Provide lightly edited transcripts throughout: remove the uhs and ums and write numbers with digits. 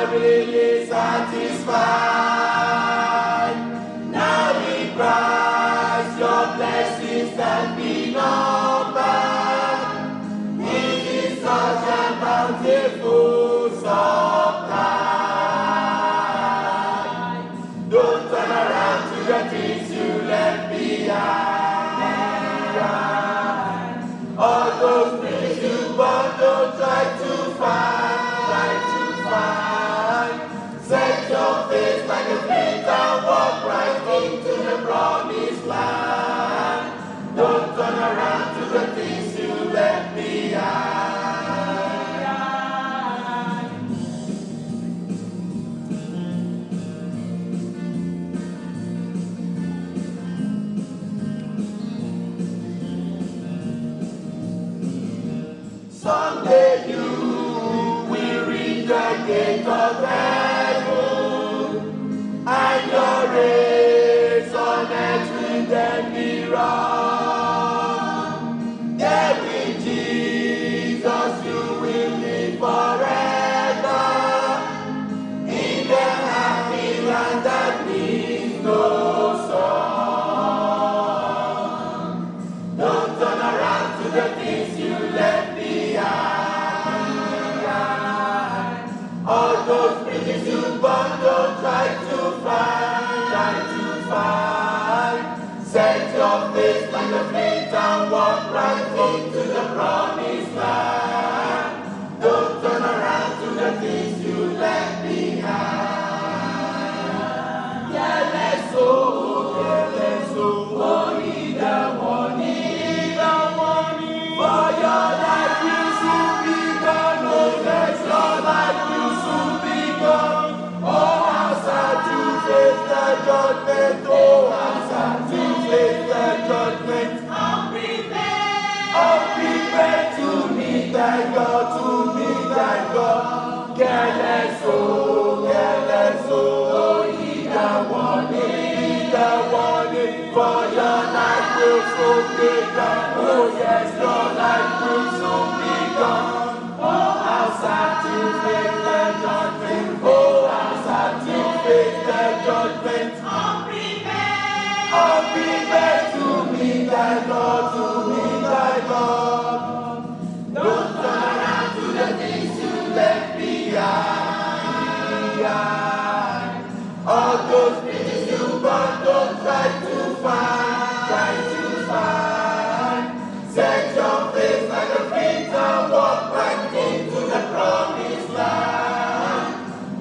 are really satisfied. Now in Christ your blessings can be numbered. It is such a bountiful supply. Don't turn around to the things you left behind. All those things you want, don't try to find. Set your face like a flint and walk right into the promised land. Don't turn around to the things you left behind. Someday you will reach the gate of heaven, and your race on earth will then be run. There with Jesus you will live forever, in the happy land that needs no sun. Don't turn around to the things you left behind. All those bridges you burned, don't try to find. Set your face like a flint and walk right into the promised land. Don't turn around to the things you left behind. Careless soul, heed the warning, for your life will soon be gone. Oh yes, your life will soon be gone. Oh, how sad to face the judgment. Oh, how sad to face the judgment. Unprepared to meet thy God, Careless soul, heed the warning, for your life will soon be gone. Oh yes, your life will soon be gone. Oh, how sad to face the judgment. Oh, how sad to face the judgment. Unprepared to meet thy God, Don't turn around to the things you left behind. All those bridges you burned, don't try to find. Set your face like a flint and walk right into the promised land.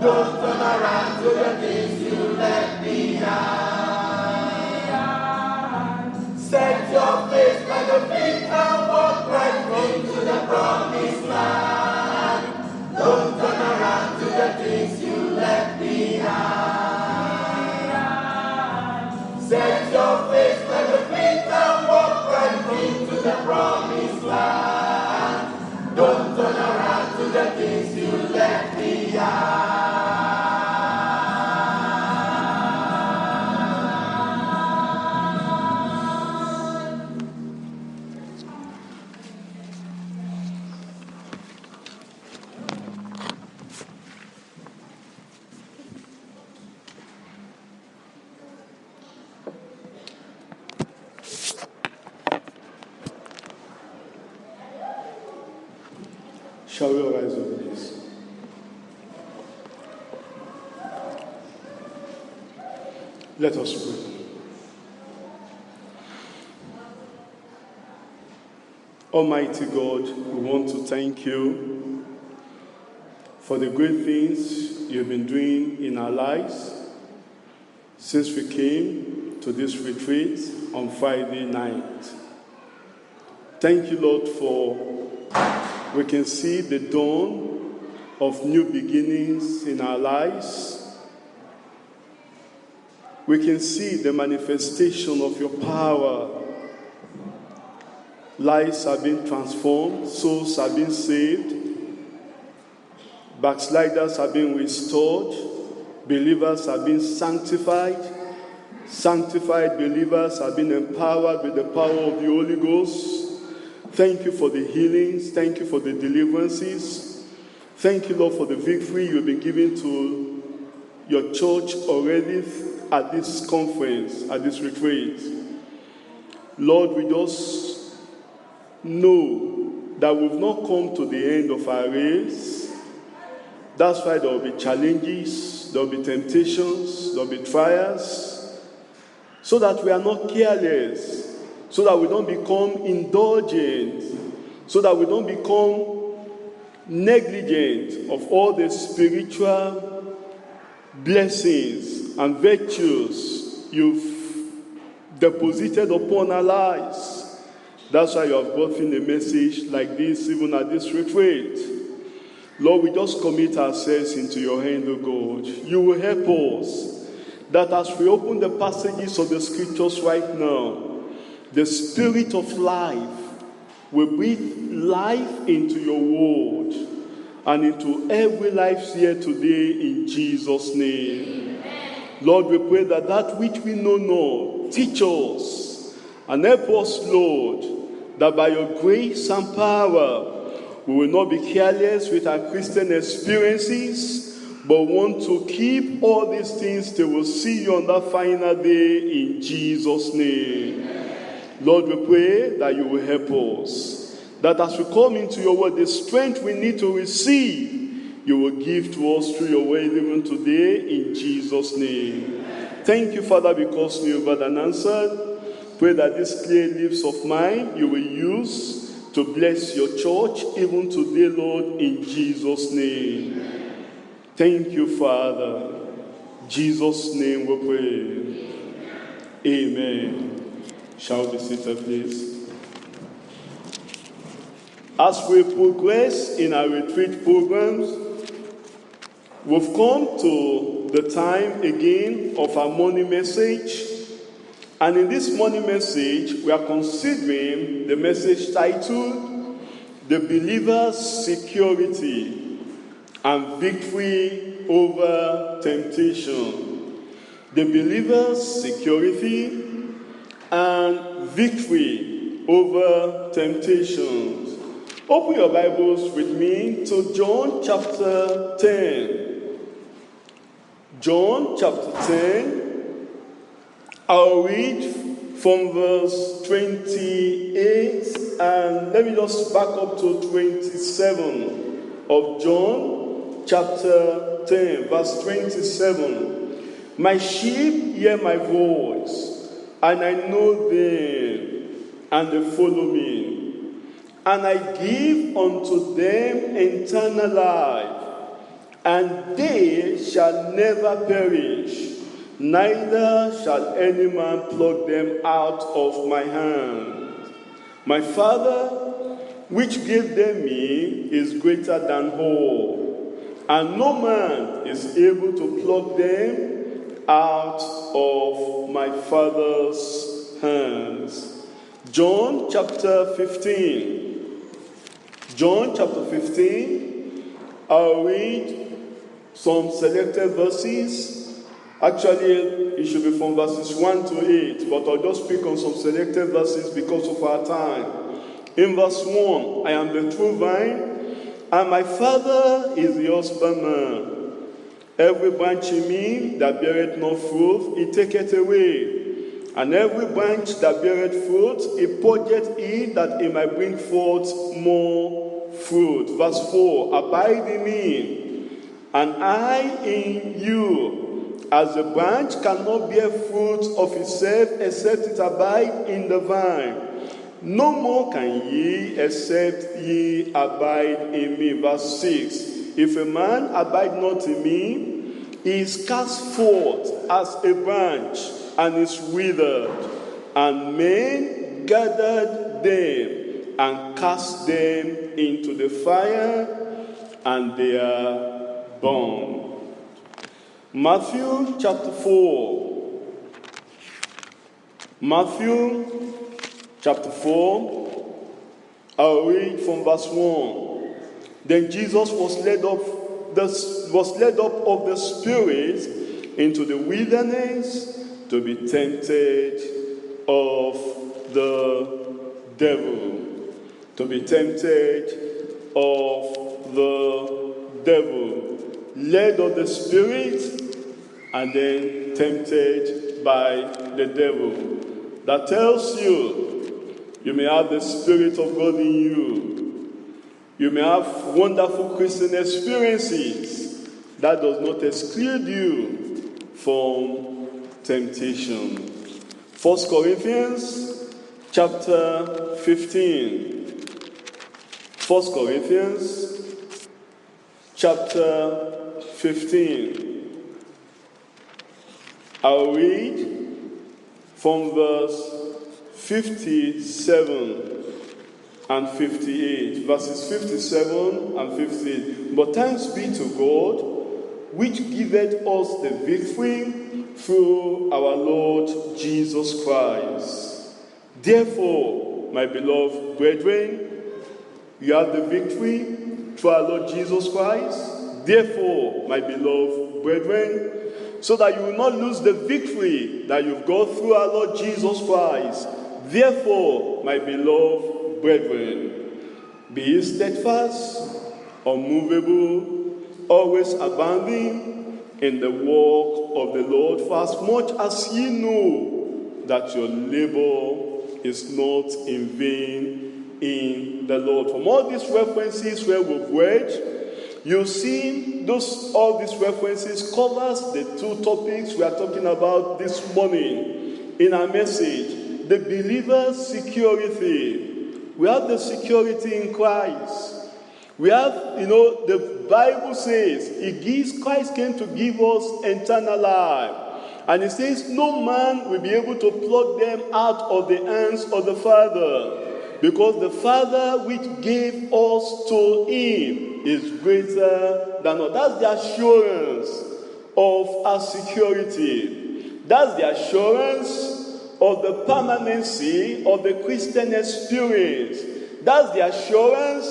Don't turn around to the things you left behind. Set your face like a flint and walk right into the promised land. Don't turn around to the things you left behind. Set your face like a flint and walk right into the promised land. Don't turn around to the things you left behind. Shall we rise over this? Let us pray. Almighty God, we want to thank you for the great things you've been doing in our lives since we came to this retreat on Friday night. Thank you, Lord, for we can see the dawn of new beginnings in our lives. We can see the manifestation of your power. Lives are being transformed, souls are being saved, backsliders are being restored, believers are being sanctified, sanctified believers are being empowered with the power of the Holy Ghost. Thank you for the healings, thank you for the deliverances, Thank you, Lord, for the victory you've been giving to your church already at this conference, at this retreat. Lord, we just know that we've not come to the end of our race. That's why there will be challenges, there will be temptations, there will be trials, so that we are not careless, so that we don't become indulgent, so that we don't become negligent of all the spiritual blessings and virtues you've deposited upon our lives. That's why you have brought in a message like this, even at this retreat. Lord, we just commit ourselves into your hand, O God. You will help us that as we open the passages of the scriptures right now, the spirit of life will breathe life into your word and into every life here today in Jesus' name. Amen. Lord, we pray that that which we know not, teach us and help us, Lord, that by your grace and power, we will not be careless with our Christian experiences, but want to keep all these things till we'll see you on that final day in Jesus' name. Amen. Lord, we pray that you will help us, that as we come into your word, the strength we need to receive, you will give to us through your word even today in Jesus' name. Thank you, Father, because you have an answered. Pray that these clear lips of mine you will use to bless your church even today, Lord, in Jesus' name. Thank you, Father. In Jesus' name we pray. Amen. Shall we be seated, please? As we progress in our retreat programs, we've come to the time again of our morning message. And in this morning message, we are considering the message titled, The Believer's Security and Victory Over Temptation. The Believer's Security and Victory Over Temptations. Open your Bibles with me to John chapter 10. John chapter 10. I'll read from verse 28 and let me just back up to 27 of John chapter 10, verse 27. My sheep hear my voice, and I know them, and they follow me. And I give unto them eternal life, and they shall never perish, neither shall any man pluck them out of my hand. My Father, which gave them me, is greater than all, and no man is able to pluck them out of my Father's hands. John chapter 15. John chapter 15. I'll read some selected verses. Actually, it should be from verses 1 to 8, but I'll just pick on some selected verses because of our time. In verse 1, I am the true vine, and my Father is the husbandman. Every branch in me that beareth not fruit, he taketh away. And every branch that beareth fruit, he purgeth it, that it might bring forth more fruit. Verse 4, abide in me, and I in you. As the branch cannot bear fruit of itself except it abide in the vine, no more can ye except ye abide in me. Verse 6, if a man abide not in me, he is cast forth as a branch and is withered, and men gathered them and cast them into the fire, and they are burned. Matthew chapter 4. Matthew chapter 4. I'll read from verse 1. Then Jesus was led up of the Spirit into the wilderness to be tempted of the devil. To be tempted of the devil, led of the Spirit, and then tempted by the devil. That tells you, you may have the Spirit of God in you. You may have wonderful Christian experiences. That does not exclude you from temptation. 1 Corinthians chapter 15. 1 Corinthians chapter 15. I'll read from verse 57 and 58. Verses 57 and 58. But thanks be to God, which giveth us the victory through our Lord Jesus Christ. Therefore, my beloved brethren, you have the victory through our Lord Jesus Christ. Therefore, my beloved brethren, so that you will not lose the victory that you've got through our Lord Jesus Christ. Therefore, my beloved brethren, be ye steadfast, unmovable, always abounding in the work of the Lord, for as much as ye know that your labor is not in vain in the Lord. From all these references where we've read, you see all these references covers the two topics we are talking about this morning in our message. The believer's security. We have the security in Christ. We have, the Bible says Christ came to give us eternal life. And it says no man will be able to pluck them out of the hands of the Father. Because the Father which gave us to him is greater than all. That's the assurance of our security. That's the assurance of the permanency of the Christian experience. That's the assurance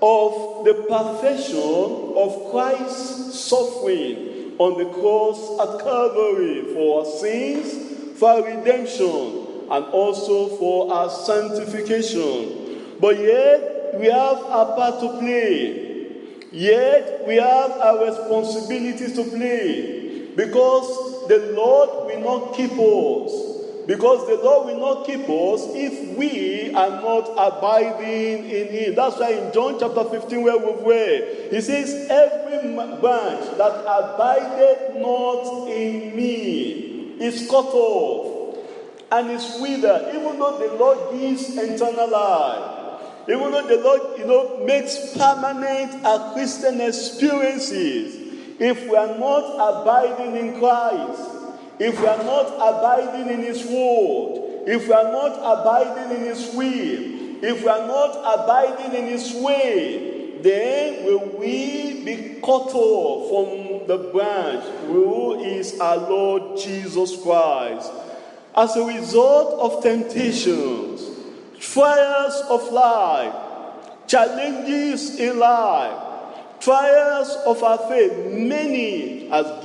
of the perfection of Christ's suffering on the cross at Calvary for our sins, for our redemption, and also for our sanctification. But yet, we have a part to play. Yet, we have our responsibilities to play. Because the Lord will not keep us. Because the Lord will not keep us if we are not abiding in Him. That's why in John chapter 15 where we've read, He says, every branch that abideth not in me is cut off. And is withered, even though the Lord gives eternal life, even though the Lord, makes permanent our Christian experiences. If we are not abiding in Christ, if we are not abiding in His word, if we are not abiding in His will, if we are not abiding in His way, then will we be cut off from the branch who is our Lord Jesus Christ. As a result of temptations, trials of life, challenges in life, trials of our faith, many have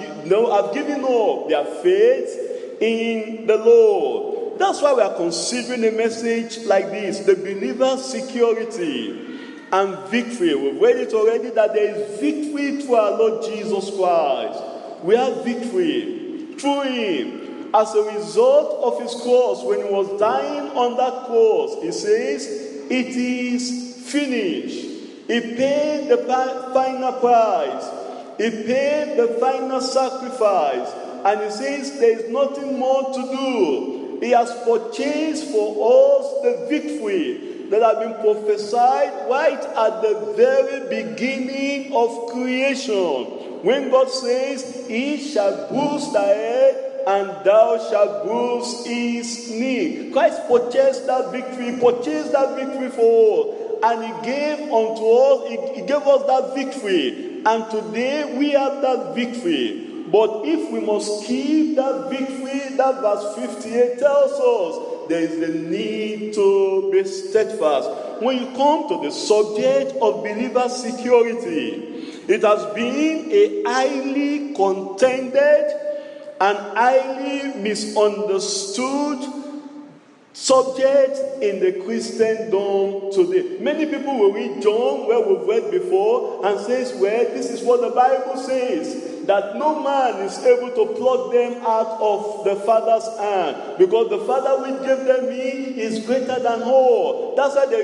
given up their faith in the Lord. That's why we are considering a message like this, the believer's security and victory. We've read it already that there is victory through our Lord Jesus Christ. We have victory through Him. As a result of His cross, when He was dying on that cross, He says, it is finished. He paid the final price. He paid the final sacrifice. And He says there is nothing more to do. He has purchased for us the victory that had been prophesied right at the very beginning of creation. When God says, He shall bruise thy head, and thou shalt bruise his knee. Christ purchased that victory, for us, and He gave unto us, He gave us that victory, and today we have that victory. But if we must keep that victory, that verse 58 tells us, there is the need to be steadfast. When you come to the subject of believer security, it has been a highly contended and highly misunderstood subject in the Christendom today. Many people will read John, where we've read before, and says, well, this is what the Bible says, that no man is able to pluck them out of the Father's hand, because the Father which gave them me is greater than all. That's why they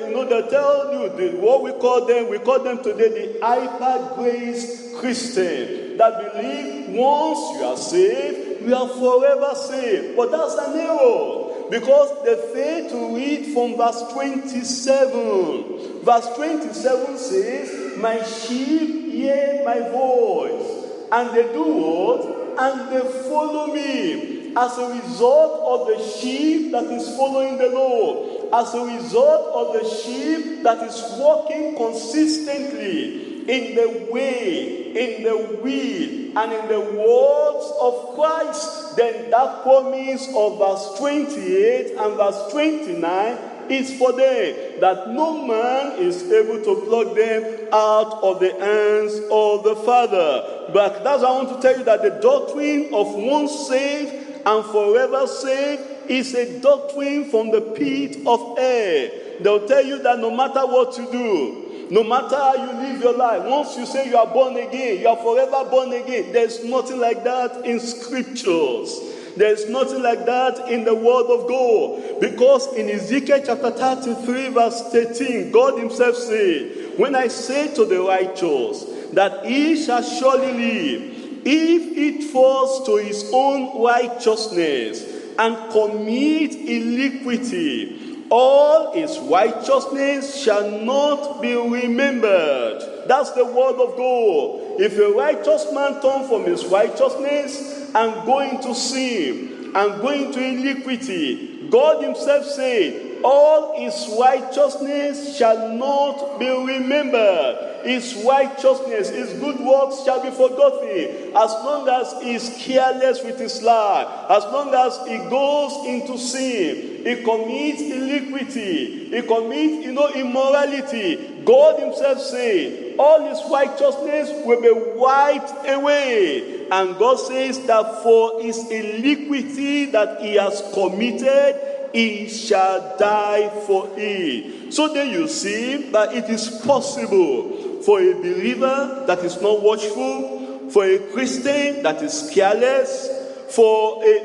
tell you what we call them today the hyper-grace Christian, that believe once you are saved, you are forever saved. But that's an error, because they fail to read from verse 27. Verse 27 says, my sheep hear my voice, and they do what? And they follow me. As a result of the sheep that is following the Lord, as a result of the sheep that is walking consistently in the way, in the will, and in the words of Christ, then that promise of verse 28 and verse 29 is for them, that no man is able to pluck them out of the hands of the Father. But that's why I want to tell you that the doctrine of once saved and forever saved is a doctrine from the pit of hell. They'll tell you that no matter what you do, no matter how you live your life, once you say you are born again, you are forever born again. There's nothing like that in scriptures. There's nothing like that in the word of God. Because in Ezekiel chapter 33 verse 13, God himself said, when I say to the righteous that he shall surely live, if it falls to his own righteousness and commit iniquity, all his righteousness shall not be remembered. That's the word of God. If a righteous man turn from his righteousness and go into sin and go into iniquity, God himself said, all his righteousness shall not be remembered. His righteousness, his good works shall be forgotten. As long as he is careless with his life, as long as he goes into sin, he commits iniquity, he commits immorality, God himself said, all his righteousness will be wiped away. And God says that for his iniquity that he has committed, he shall die for it. So then you see that it is possible for a believer that is not watchful, for a Christian that is careless, for a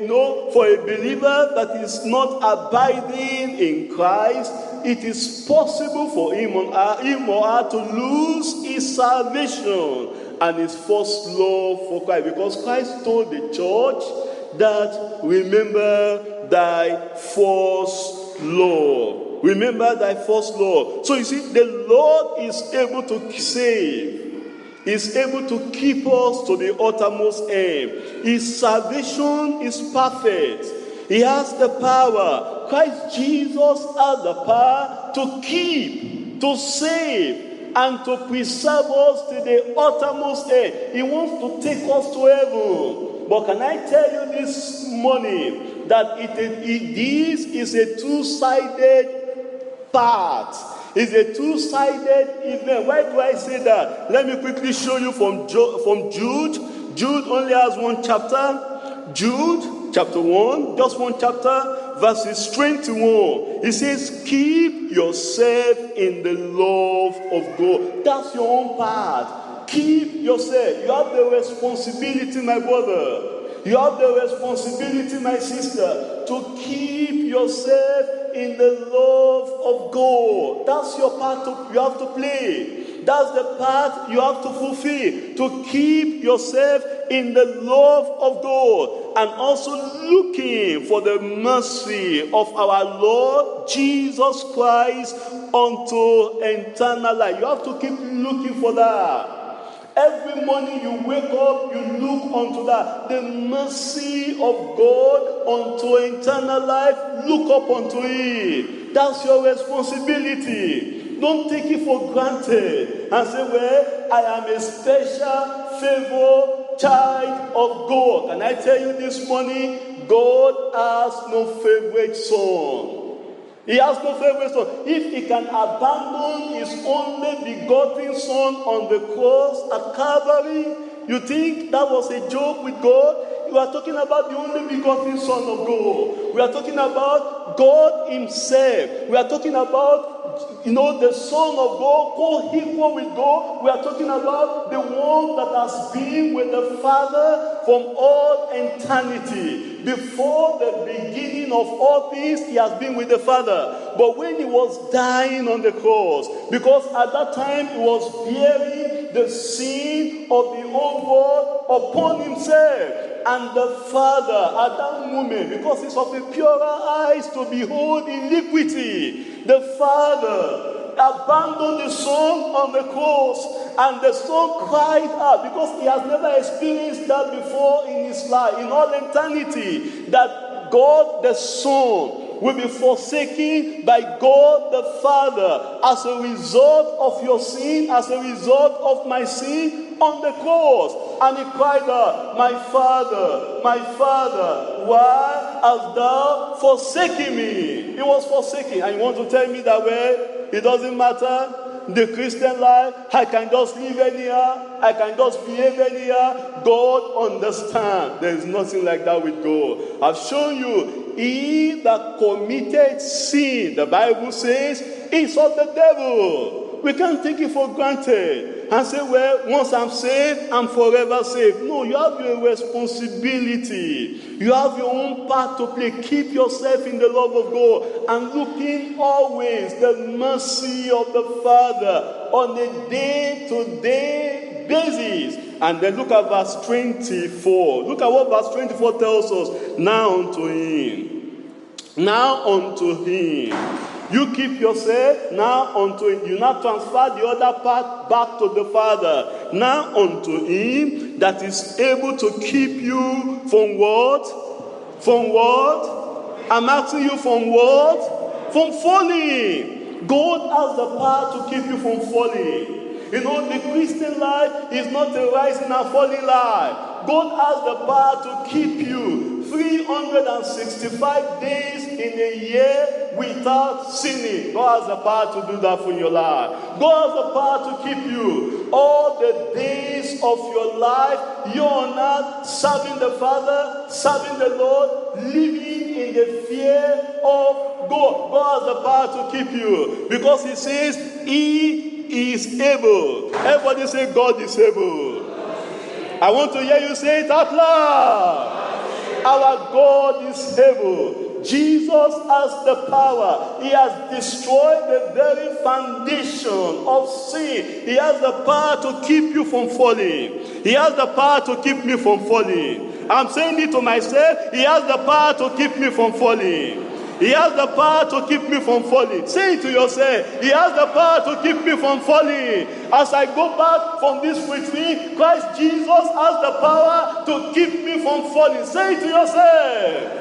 believer that is not abiding in Christ, it is possible for him or her to lose his salvation and his first love for Christ. Because Christ told the church that remember thy first love. Remember thy first love. So you see, the Lord is able to save. Is able to keep us to the uttermost end. His salvation is perfect. He has the power. Christ Jesus has the power to keep, to save, and to preserve us to the uttermost end. He wants to take us to heaven. But can I tell you this morning that this is a two-sided part. It's a two-sided event. Why do I say that? Let me quickly show you from Jude. Jude only has one chapter. Jude chapter 1, just one chapter, verses 21. It says, keep yourself in the love of God. That's your own part. Keep yourself. You have the responsibility, my brother. You have the responsibility, my sister, to keep yourself in the love of God. That's your part you have to play. That's the part you have to fulfill. To keep yourself in the love of God. And also looking for the mercy of our Lord Jesus Christ unto eternal life. You have to keep looking for that. Every morning you wake up, you look unto that. The mercy of God unto eternal life, look up unto it. That's your responsibility. Don't take it for granted and say, well, I am a special favor child of God. Can I tell you this morning, God has no favorite son. He has no favorite son. If he can abandon his only begotten son on the cross at Calvary, you think that was a joke with God? we are talking about the only begotten Son of God. We are talking about God himself. We are talking about the Son of God, co-equal with God. We are talking about the one that has been with the Father from all eternity. Before the beginning of all things, he has been with the Father. But when he was dying on the cross, because at that time he was bearing the sin of the whole world upon himself. And the Father, at that moment, because it's of a purer eyes to behold iniquity, the Father abandoned the Son on the cross, and the Son cried out, because he has never experienced that before in his life, in all eternity, that God the Son will be forsaken by God the Father as a result of your sin, as a result of my sin on the cross. And he cried out, my Father, why hast thou forsaken me? He was forsaken. And you want to tell me that way? It doesn't matter. The Christian life, I can just live anyhow, I can just behave anyhow. God understands. There is nothing like that with God. I've shown you, he that committed sin, the Bible says, is of the devil. We can't take it for granted and say, well, once I'm saved, I'm forever saved. No, you have your responsibility. You have your own part to play. Keep yourself in the love of God and looking always the mercy of the Father on a day-to-day basis. And then look at verse 24. Look at what verse 24 tells us. Now unto him. Now unto him. You keep yourself now unto him. You now transfer the other part back to the Father. Now unto him that is able to keep you from what? From what? I'm asking you from what? From falling. God has the power to keep you from falling. The Christian life is not a rising and falling life. God has the power to keep you 365 days in a year without sinning. God has the power to do that for your life. God has the power to keep you all the days of your life. You're on earth serving the Father, serving the Lord, living in the fear of God. God has the power to keep you because he says he is able. Everybody say God is able. I want to hear you say it out loud. Our God is able. Jesus has the power. He has destroyed the very foundation of sin. He has the power to keep you from falling. He has the power to keep me from falling. I'm saying it to myself. He has the power to keep me from falling. He has the power to keep me from falling. Say it to yourself. He has the power to keep me from falling. As I go back from this retreat, Christ Jesus has the power to keep me from falling. Say it to yourself.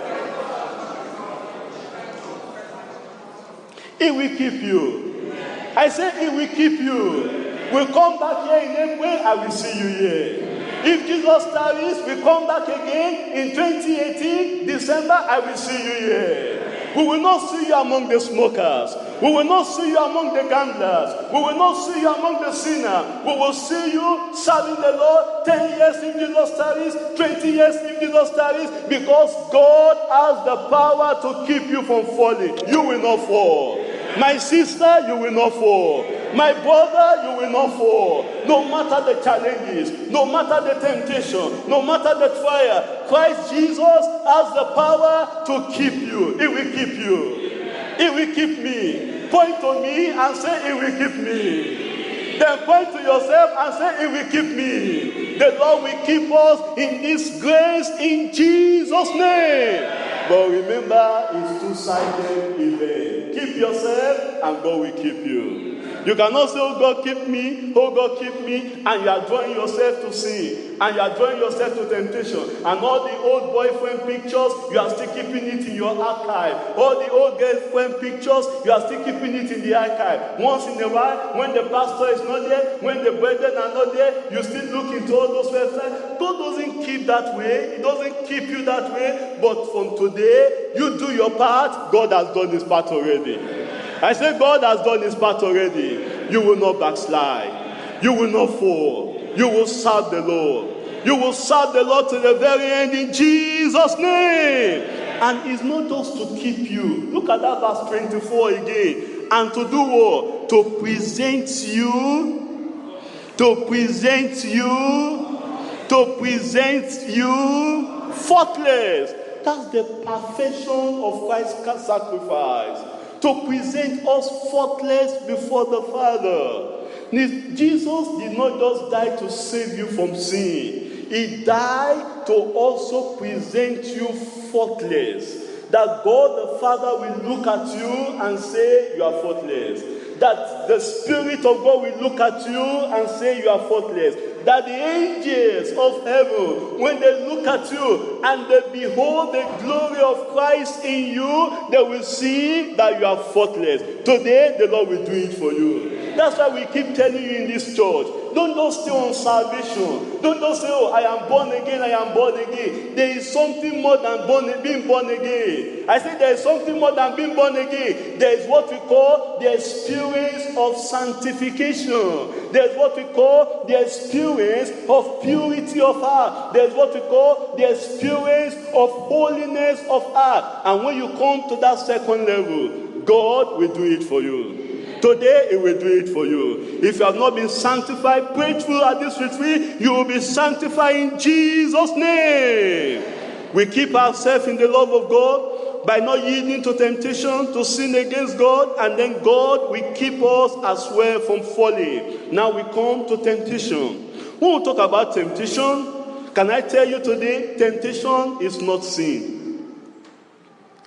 He will keep you. I say he will keep you. We'll come back here in April, I will see you here. If Jesus tarries, we come back again in 2018, December, I will see you here. We will not see you among the smokers. We will not see you among the gamblers. We will not see you among the sinners. We will see you serving the Lord 10 years if Jesus tarries, 20 years if Jesus tarries, because God has the power to keep you from falling. You will not fall. My sister, you will not fall. My brother, you will not fall. No matter the challenges, no matter the temptation, no matter the trial, Christ Jesus has the power to keep you. He will keep you. He will keep me. Point to me and say, he will keep me. Then point to yourself and say, he will keep me. The Lord will keep us in this grace in Jesus' name. But remember, it's two-sided event. Keep yourself and God will keep you. You cannot say, oh God, keep me, and you are drawing yourself to sin, and you are drawing yourself to temptation, and all the old boyfriend pictures, you are still keeping it in your archive. All the old girlfriend pictures, you are still keeping it in the archive. Once in a while, when the pastor is not there, when the brethren are not there, you still look into all those websites. God doesn't keep that way. He doesn't keep you that way. But from today, you do your part. God has done his part already. I say God has done his part already. You will not backslide. You will not fall. You will serve the Lord. You will serve the Lord to the very end in Jesus' name. And it's not just to keep you. Look at that verse 24 again. And to do what? To present you faultless. That's the perfection of Christ's sacrifice. To present us faultless before the Father. Jesus did not just die to save you from sin. He died to also present you faultless. That God the Father will look at you and say, you are faultless. That the Spirit of God will look at you and say, you are faultless. That the angels of heaven, when they look at you and they behold the glory of Christ in you, they will see that you are faultless. Today, the Lord will do it for you. That's why we keep telling you in this church, don't just stay on salvation. Don't just say, oh, I am born again, I am born again. There is something more than being born again. I say there is something more than being born again. There is what we call the experience of sanctification. There is what we call the experience of purity of heart. There is what we call the experience of holiness of heart. And when you come to that second level, God will do it for you. Today, He will do it for you. If you have not been sanctified, pray through at this retreat, you will be sanctified in Jesus' name. We keep ourselves in the love of God by not yielding to temptation to sin against God, and then God will keep us as well from falling. Now we come to temptation. When we talk about temptation, can I tell you today, temptation is not sin.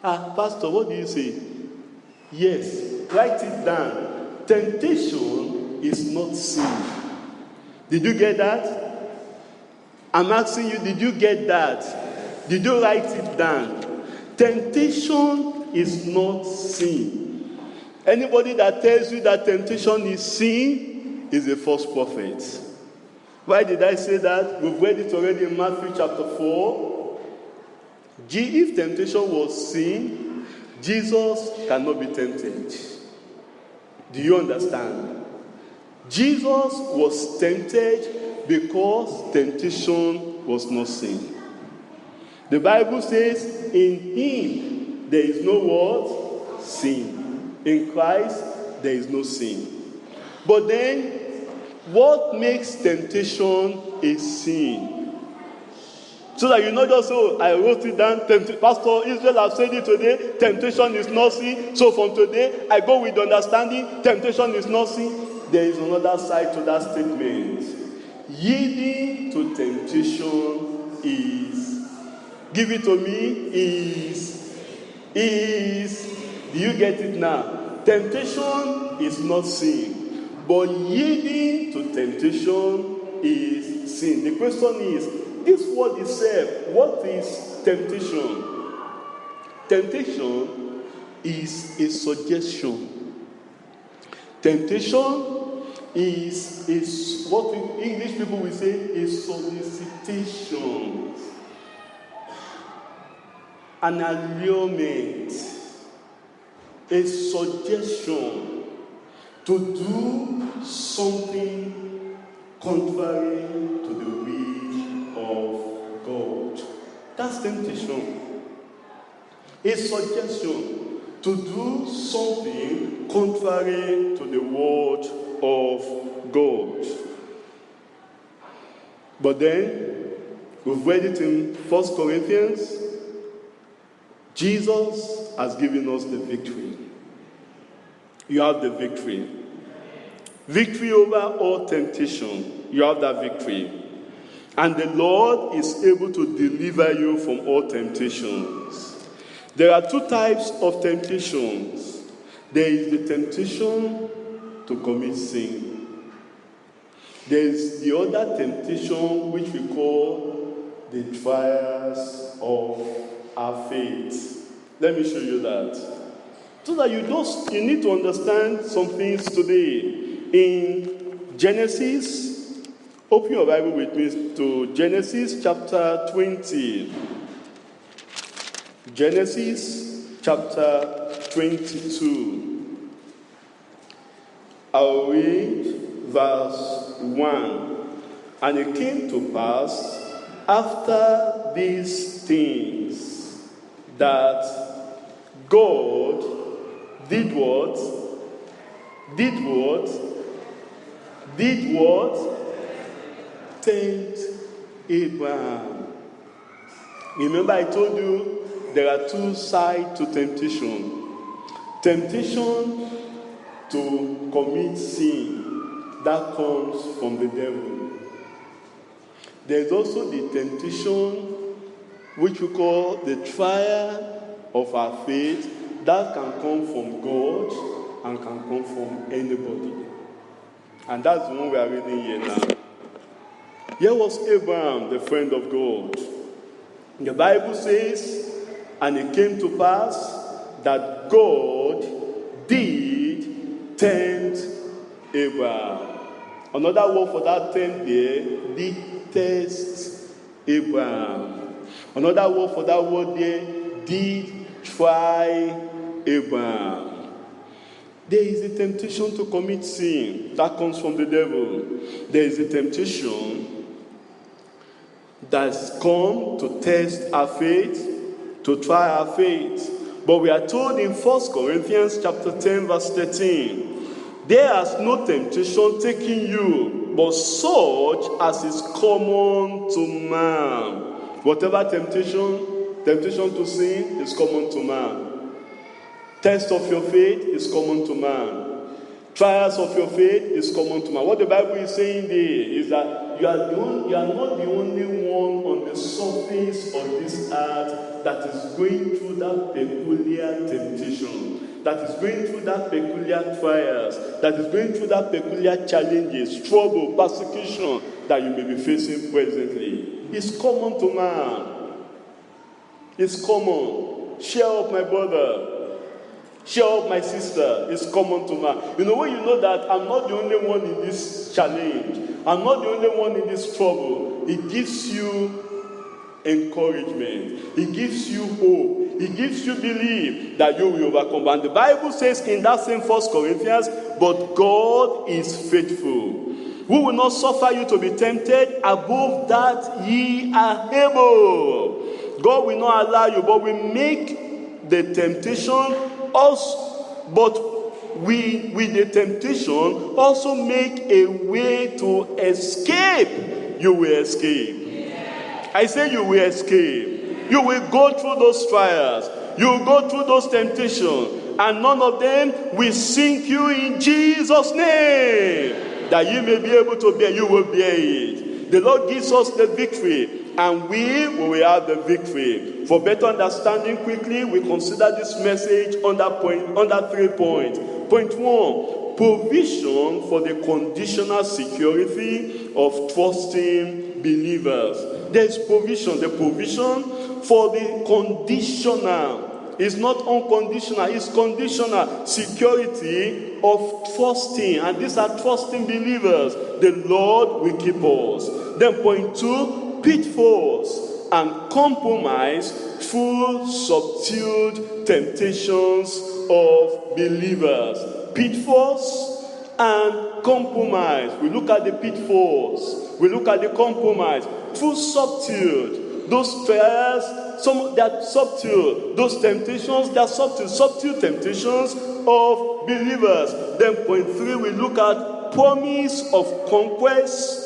Pastor, what do you say? Yes, write it down. Temptation is not sin. Did you get that? I'm asking you, did you get that? Did you write it down? Temptation is not sin. Anybody that tells you that temptation is sin is a false prophet. Why did I say that? We've read it already in Matthew chapter 4. If temptation was sin, Jesus cannot be tempted. Do you understand? Jesus was tempted because temptation was not sin. The Bible says, in Him there is no what? Sin. In Christ there is no sin. But then, what makes temptation a sin? So that you not just say, oh, I wrote it down. Pastor Israel has said it today. Temptation is not sin. So from today, I go with the understanding. Temptation is not sin. There is another side to that statement. Yielding to temptation is, give it to me, is, do you get it now? Temptation is not sin. But yielding to temptation is sin. The question is, this word itself, what is temptation? Temptation is a suggestion. Temptation is what English people will say is solicitation. An allurement. A suggestion to do something contrary to the will of God. That's temptation. A suggestion to do something contrary to the word of God. But then, we've read it in 1 Corinthians. Jesus has given us the victory. You have the victory. Victory over all temptation. You have that victory. And the Lord is able to deliver you from all temptations. There are two types of temptations. There is the temptation to commit sin. There is the other temptation which we call the trials of our faith. Let me show you that. So that you need to understand some things today. In Genesis, open your Bible with me to Genesis chapter 20. Genesis chapter 22. I'll read verse 1. And it came to pass After these things that God did what? Did what? Did what? Tempt Abraham. Remember I told you there are two sides to temptation. Temptation to commit sin, that comes from the devil. There's also the temptation which we call the trial of our faith, that can come from God and can come from anybody. And that's the one we are reading here now. Here was Abraham, the friend of God. The Bible says, and it came to pass that God did tempt Abraham. Another word for that tempt there, did test Abraham. Another word for that word there, did try Abraham. There is a temptation to commit sin that comes from the devil. There is a temptation that's come to test our faith, to try our faith. But we are told in 1 Corinthians chapter 10 verse 13, there has no temptation taking you, but such as is common to man. Whatever temptation to sin is common to man. Test of your faith is common to man. Trials of your faith is common to man. What the Bible is saying there is that you are not the only one on the surface of this earth that is going through that peculiar temptation, that is going through that peculiar trials, that is going through that peculiar challenges, trouble, persecution that you may be facing presently. It's common to man. It's common. Cheer up, my brother. Cheer up, my sister. It's common to man. You know, when you know that I'm not the only one in this challenge, I'm not the only one in this trouble, it gives you encouragement. It gives you hope. It gives you belief that you will overcome. And the Bible says in that same 1 Corinthians, but God is faithful, who will not suffer you to be tempted above that ye are able. God will not allow you, but we make the temptation also, but we with the temptation also make a way to escape. You will escape. I say you will escape. You will go through those trials. You will go through those temptations. And none of them will sink you in Jesus' name. That you may be able to bear, you will bear it. The Lord gives us the victory. And we will have the victory. For better understanding quickly, we consider this message under 3 points. Point 1, provision for the conditional security of trusting believers. There is provision. The provision for the conditional. It's not unconditional, it's conditional security of trusting. And these are trusting believers. The Lord will keep us. Then point 2, pitfalls and compromise through subdued temptations of believers. Pitfalls and compromise. We look at the pitfalls. We look at the compromise. Through subdued. Those trials, some that subdue. Those temptations that subdue temptations of believers. Then point 3, we look at promise of conquest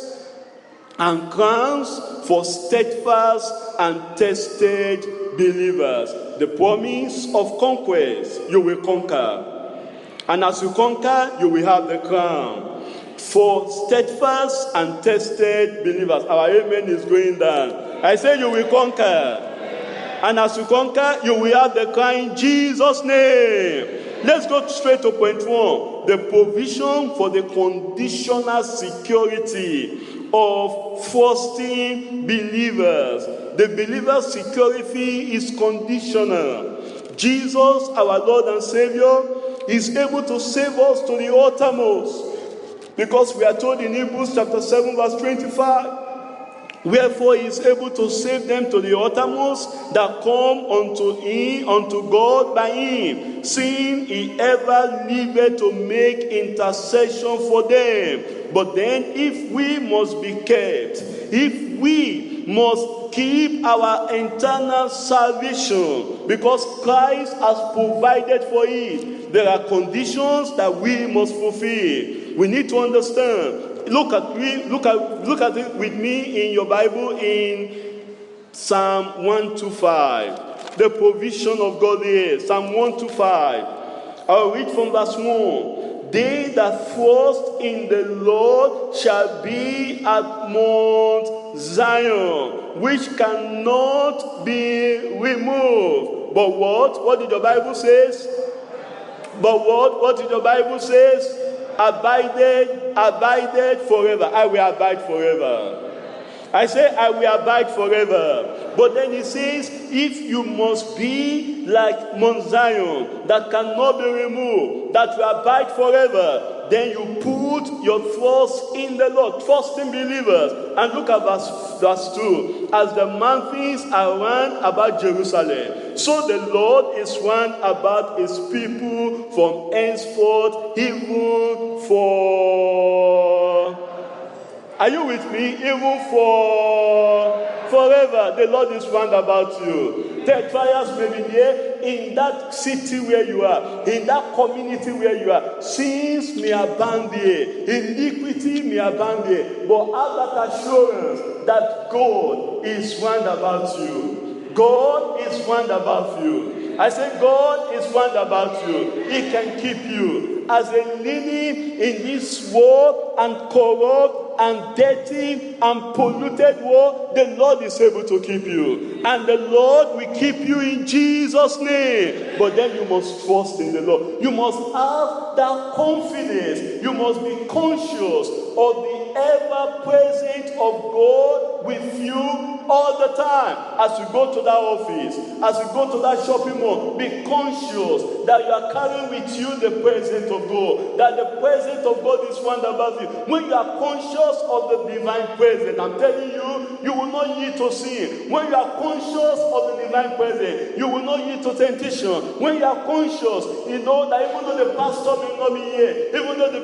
and crowns for steadfast and tested believers. The promise of conquest, you will conquer. And as you conquer, you will have the crown. For steadfast and tested believers. Our amen is going down. I say you will conquer. And as you conquer, you will have the crown in Jesus' name. Let's go straight to point 1. The provision for the conditional security of trusting believers. The believer's security is conditional. Jesus, our Lord and Savior, is able to save us to the uttermost. Because we are told in Hebrews chapter 7 verse 25, wherefore he is able to save them to the uttermost that come unto God by him, seeing he ever liveth to make intercession for them. But then if we must be kept, if we we must keep our internal salvation because Christ has provided for it. There are conditions that we must fulfill. We need to understand. Look at it with me in your Bible in Psalm 125. The provision of God here. Psalm 125. I'll read from verse 1. They that trust in the Lord shall be at Mount Zion, which cannot be removed. But what? What did the Bible say? But what? What did the Bible say? Abided forever. I will abide forever. I say, I will abide forever. But then he says, if you must be like Mount Zion, that cannot be removed, that will abide forever, then you put your trust in the Lord, trust in believers. And look at verse 2. As the mountains are round about Jerusalem, so the Lord is round about his people from henceforth, even for... Are you with me? Even for forever, the Lord is round about you. The trials may be there in that city where you are, in that community where you are. Sins may abound there, iniquity may abound there, but have that assurance that God is round about you. God is round about you. I say God is round about you. He can keep you. As a lily in this world and corrupt and dirty and polluted world, the Lord is able to keep you. And the Lord will keep you in Jesus' name. But then you must trust in the Lord. You must have that confidence. You must be conscious of the ever-presence of God with you all the time. As you go to that office, as you go to that shopping mall, be conscious that you are carrying with you the presence of God, that the presence of God is round about you. When you are conscious of the divine presence, I'm telling you, you will not yield to sin. When you are conscious of the divine presence, you will not yield to temptation. When you are conscious, you know that even though the pastor may not be here, even though the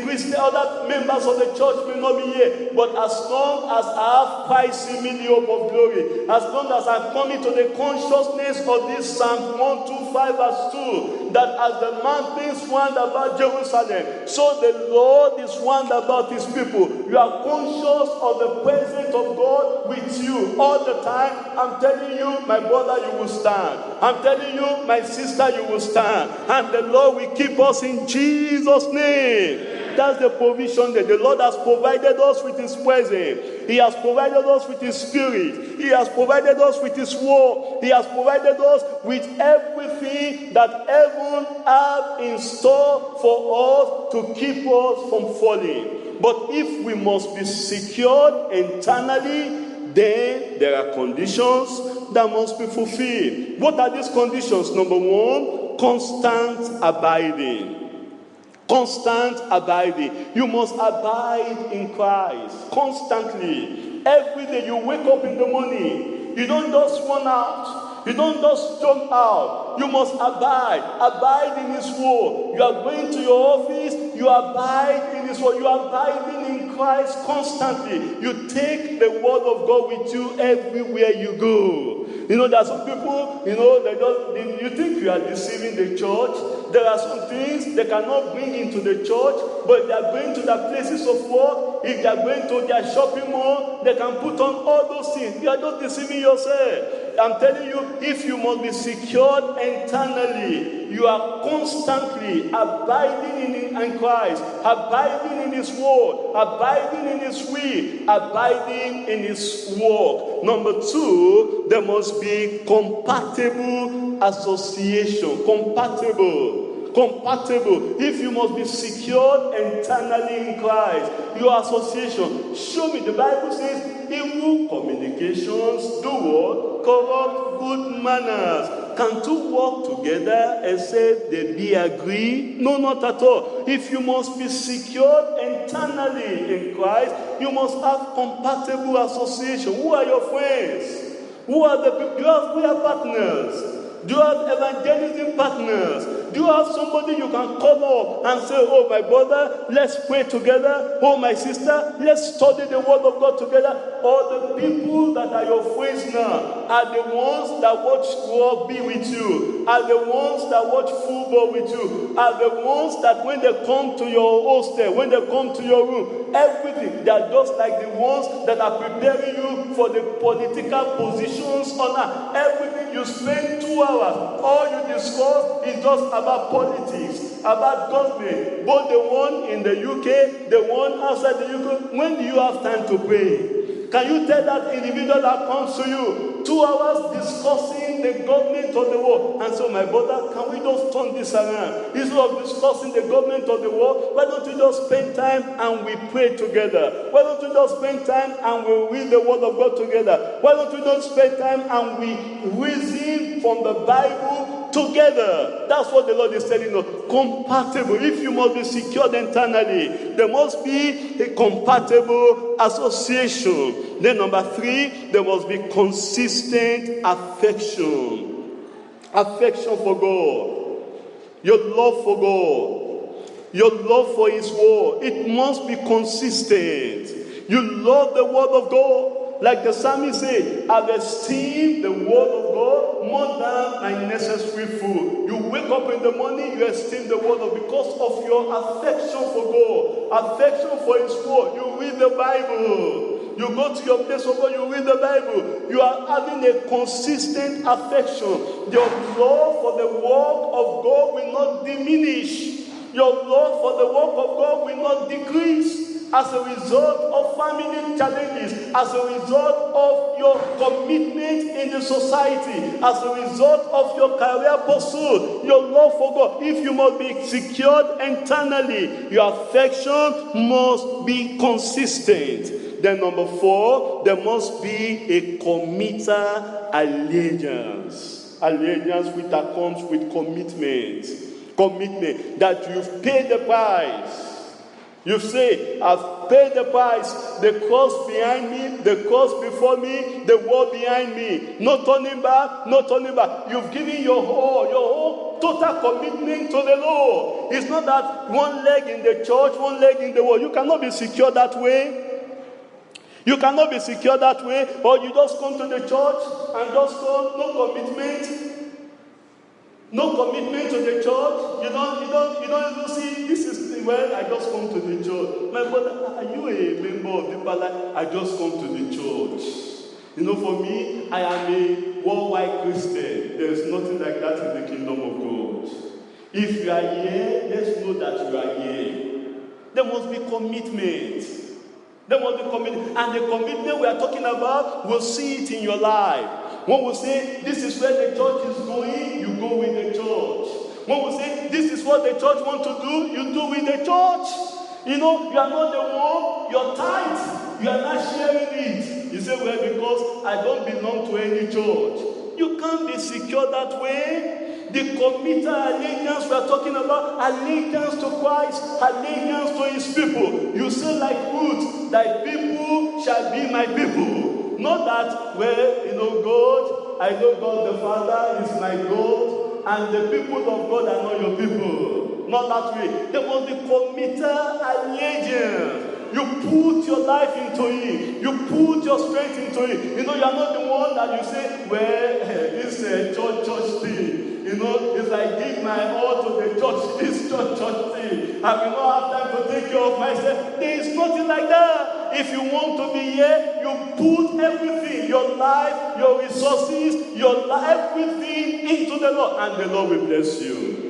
Christian, other members of the church may not be here, but as long as I have Christ in me, the hope of glory, as long as I come into the consciousness of this Psalm 125 verse 2, that as the mountains round about Jerusalem, so the Lord is round about his people. You are conscious of the presence of God with you all the time. I'm telling you, my brother, you will stand. I'm telling you, my sister, you will stand. And the Lord will keep us in Jesus' name. That's the provision that the Lord has provided us with his presence. He has provided us with his spirit. He has provided us with his word. He has provided us with everything that heaven has in store for us to keep us from falling. But if we must be secured internally, then there are conditions that must be fulfilled. What are these conditions? Number one, constant abiding. Constant abiding. You must abide in Christ constantly. Every day you wake up in the morning, you don't just run out. You don't just jump out. You must abide. Abide in his word. You are going to your office, you abide in his word. You are abiding in Christ constantly. You take the word of God with you everywhere you go. You know, there are some people, you know, you think you are deceiving the church. There are some things they cannot bring into the church, but they are going to their places of work. If they are going to their shopping mall, they can put on all those things. You are not deceiving yourself. I'm telling you, if you must be secured internally, you are constantly abiding in Christ, abiding in his word, abiding in his will, abiding in his work. Number two, there must be compatible association. Compatible. If you must be secured internally in Christ, your association. Show me, the Bible says, evil communications do what? Corrupt good manners. Can two walk together except they be agreed? No, not at all. If you must be secured internally in Christ, you must have compatible association. Who are your friends? Who are the people? Do you have prayer partners? Do you have evangelism partners? Do you have somebody you can call up and say, oh, my brother, let's pray together. Oh, my sister, let's study the word of God together. All the people that are your friends now are the ones that watch rugby with you, are the ones that watch football with you, are the ones that when they come to your hostel, when they come to your room, everything, they are just like the ones that are preparing you for the political positions on earth. Everything you spend 2 hours, all you discuss is just about politics, about government, both the one in the UK, the one outside the UK. When do you have time to pray? Can you tell that individual that comes to you 2 hours discussing the government of the world? And so, my brother, can we just turn this around? Instead of discussing the government of the world, why don't we just spend time and we pray together? Why don't we just spend time and we read the word of God together? Why don't we just spend time and we reason from the Bible together? That's what the Lord is telling us. Compatible. If you must be secured internally, there must be a compatible association. Then number 3, there must be consistent affection. Affection for God. Your love for God. Your love for His word. It must be consistent. You love the word of God. Like the psalmist said, I've esteemed the word of God more than my necessary food. You wake up in the morning, you esteem the word of because of your affection for God, affection for His word. You read the Bible. You go to your place of God, you read the Bible. You are having a consistent affection. Your love for the work of God will not diminish. Your love for the work of God will not decrease. As a result of family challenges, as a result of your commitment in the society, as a result of your career pursuit, your love for God, if you must be secured internally, your affection must be consistent. Then number 4, there must be a committal allegiance. Allegiance which that comes with commitment. Commitment that you've paid the price. You say, I've paid the price, the cross behind me, the cross before me, the wall behind me. No turning back, no turning back. You've given your whole total commitment to the Lord. It's not that one leg in the church, one leg in the world. You cannot be secure that way. You cannot be secure that way. Or you just come to the church and just come, no commitment. No commitment to the church. You don't even see this is well, I just come to the church. My brother, are you a member of the palace? I just come to the church. You know, for me, I am a worldwide Christian. There is nothing like that in the kingdom of God. If you are here, let's know that you are here. There must be commitment. There must be commitment. And the commitment we are talking about, we'll see it in your life. When we say, this is where the church is going, you go with the church. When we say, this is what the church wants to do, you do with the church. You know, you are not the one, you're tight. You are not sharing it. You say, well, because I don't belong to any church. You can't be secure that way. The committal allegiance we are talking about, allegiance to Christ, allegiance to His people. You say like Ruth, thy people shall be my people. Not that, well, you know, God, I know God the Father is my God, and the people of God are not your people. Not that way. There must be committal allegiance. You put your life into Him. You put your strength into Him. You know, you are not the one that you say, well, this church thing. You know, it's like give my all to the church, this church thing. I will not have time to take care of myself. There is nothing like that. If you want to be here, you put everything, your life, your resources, your life, everything into the Lord, and the Lord will bless you.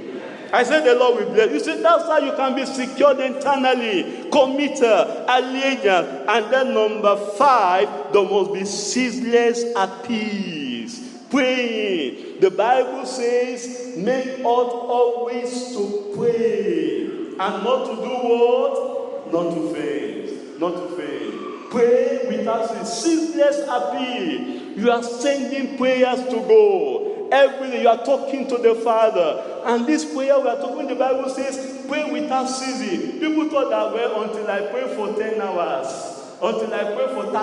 I said the Lord will bless you. See, that's how you can be secured internally, committed, allegiance. And then number 5, there must be ceaseless appeals. Praying. The Bible says, make always to pray. And not to do what? Not to faint. Not to faint. Pray without ceaseless appeal. You are sending prayers to God. Every day you are talking to the Father. And this prayer we are talking, the Bible says, pray without ceasing. People thought that, well, until I pray for 10 hours. Until I pray for 1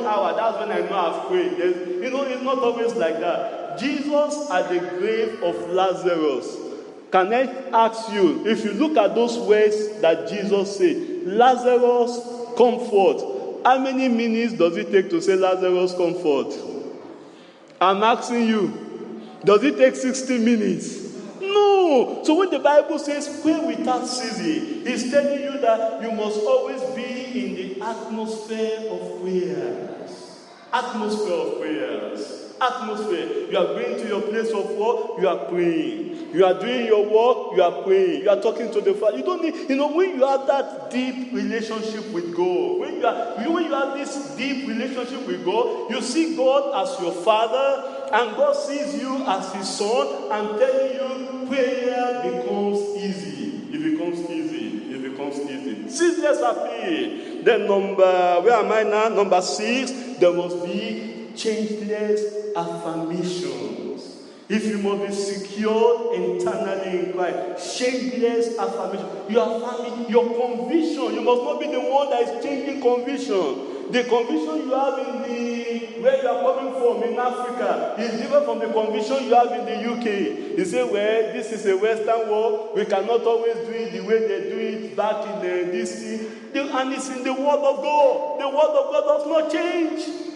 hour, that's when I know I've prayed. You know, it's not always like that. Jesus at the grave of Lazarus, Can I ask you, if you look at those words that Jesus said, Lazarus, come forth, how many minutes does it take to say Lazarus, come forth? I'm asking you, does it take 60 minutes? No. So when the Bible says pray without ceasing, it's telling you that you must always be in the atmosphere of prayers. Atmosphere of prayers. Atmosphere. You are going to your place of work, you are praying. You are doing your work, you are praying. You are talking to the Father. You don't need, when you have that deep relationship with God, when you have this deep relationship with God, you see God as your Father, and God sees you as His Son, and telling you prayer becomes easy. It becomes easy. It becomes easy. Ceaseless appeal. Then where am I now? Number 6, there must be changeless affirmations. If you must be secured internally in Christ, changeless affirmation. Your conviction. You must not be the one that is changing conviction. The conviction you have where you are coming from in Africa is different from the conviction you have in the UK. You say, well, this is a Western world. We cannot always do it the way they do it back in this thing. And it's in the Word of God. The Word of God does not change.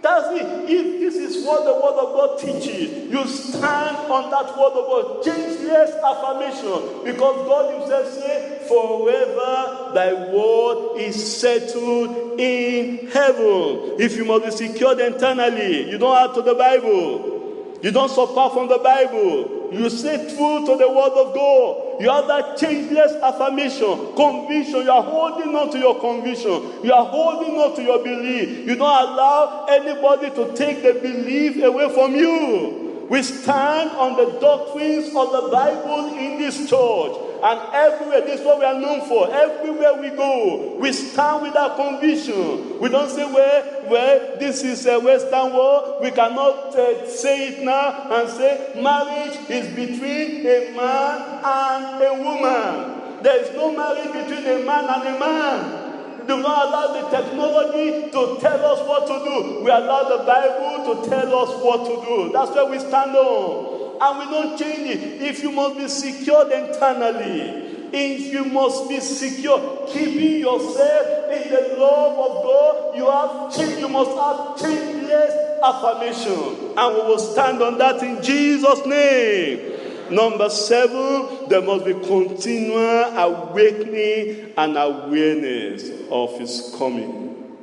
That's it. If this is what the Word of God teaches, you stand on that Word of God. Changeless affirmation. Because God Himself said, forever thy word is settled in heaven. If you must be secured internally, you don't add to the Bible. You don't subtract from the Bible. You say true to the Word of God. You have that changeless affirmation, conviction. You are holding on to your conviction. You are holding on to your belief. You don't allow anybody to take the belief away from you. We stand on the doctrines of the Bible in this church. And everywhere, this is what we are known for. Everywhere we go, we stand with our conviction. We don't say, well, this is a Western world. We cannot say it now and say marriage is between a man and a woman. There is no marriage between a man and a man. Do not allow the technology to tell us what to do. We allow the Bible to tell us what to do. That's where we stand on. And we don't change it. If you must be secured internally, if you must be secure, keeping yourself in the love of God, you must have changeless affirmation. And we will stand on that in Jesus' name. Number 7, there must be continual awakening and awareness of His coming.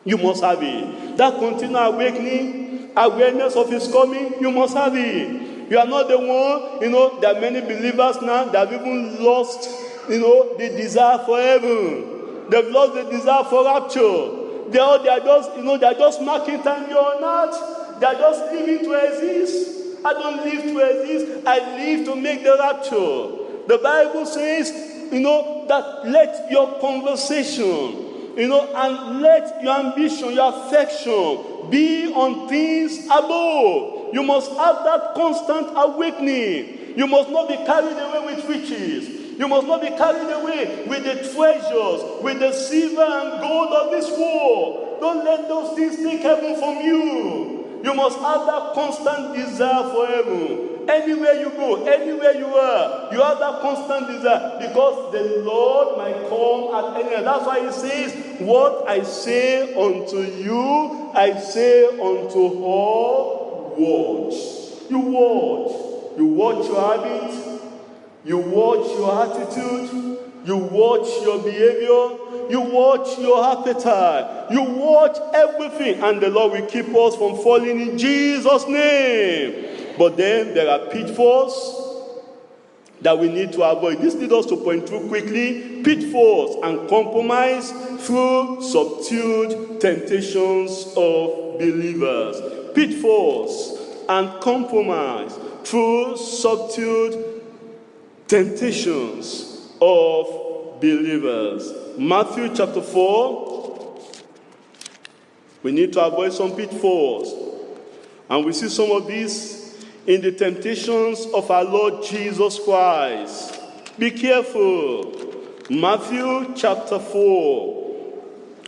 You must have it. That continual awakening, awareness of His coming, you must have it. You are not the one, there are many believers now that have even lost, the desire for heaven. They've lost the desire for rapture. They are just marking time here on earth. They are just living to exist. I don't live to exist. I live to make the rapture. The Bible says, that let your conversation, and let your ambition, your affection be on things above. You must have that constant awakening. You must not be carried away with riches. You must not be carried away with the treasures, with the silver and gold of this world. Don't let those things take heaven from you. You must have that constant desire for heaven. Anywhere you go, anywhere you are, you have that constant desire because the Lord might come at any time. That's why He says, what I say unto you, I say unto all, watch. You watch. You watch your habit. You watch your attitude. You watch your behavior. You watch your appetite. You watch everything. And the Lord will keep us from falling in Jesus' name. But then there are pitfalls that we need to avoid. This leads us to point through quickly. Pitfalls and compromise through subdued temptations of believers. Pitfalls and compromise through subdued temptations of believers. Matthew chapter 4. We need to avoid some pitfalls. And we see some of these in the temptations of our Lord Jesus Christ. Be careful. Matthew chapter 4.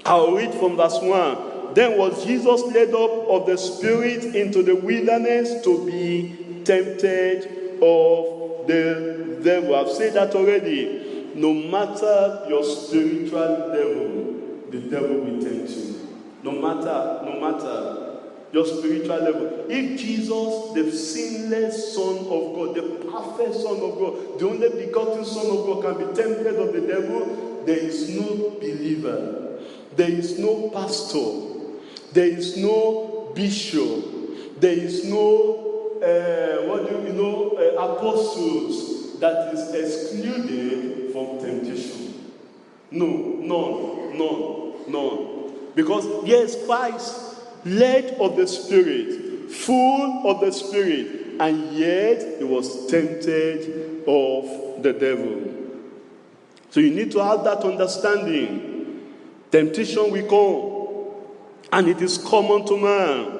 I'll read from verse 1. Then was Jesus led up of the Spirit into the wilderness to be tempted of the devil. I've said that already. No matter your spiritual level, the devil will tempt you. No matter your spiritual level. If Jesus, the sinless Son of God, the perfect Son of God, the only begotten Son of God, can be tempted of the devil, there is no believer, there is no pastor, there is no bishop, there is no apostles that is excluded from temptation. No, none. Because yes, Christ, led of the Spirit, full of the Spirit, and yet he was tempted of the devil. So you need to have that understanding. Temptation will come, and it is common to man.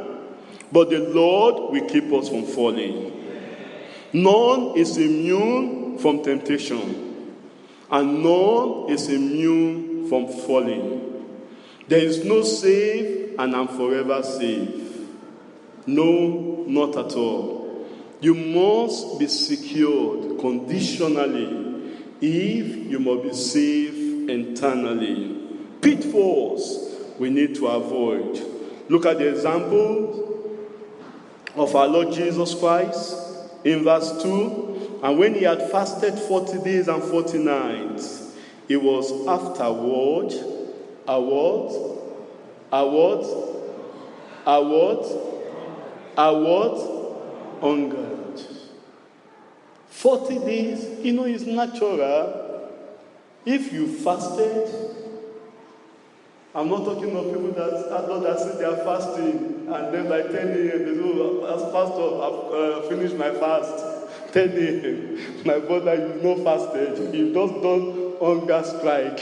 But the Lord will keep us from falling. None is immune from temptation, and none is immune from falling. There is no save, and I'm forever safe. No, not at all. You must be secured conditionally if you must be safe internally. Pitfalls we need to avoid. Look at the example of our Lord Jesus Christ in verse 2. And when he had fasted 40 days and 40 nights, he was afterward hungered. 40 days, it's natural. If you fasted, I'm not talking of people that say they are fasting, and then by 10 a.m. they say, as pastor, I've finished my fast. 10 a.m. My brother, you've not fasted. You've just done hunger strike.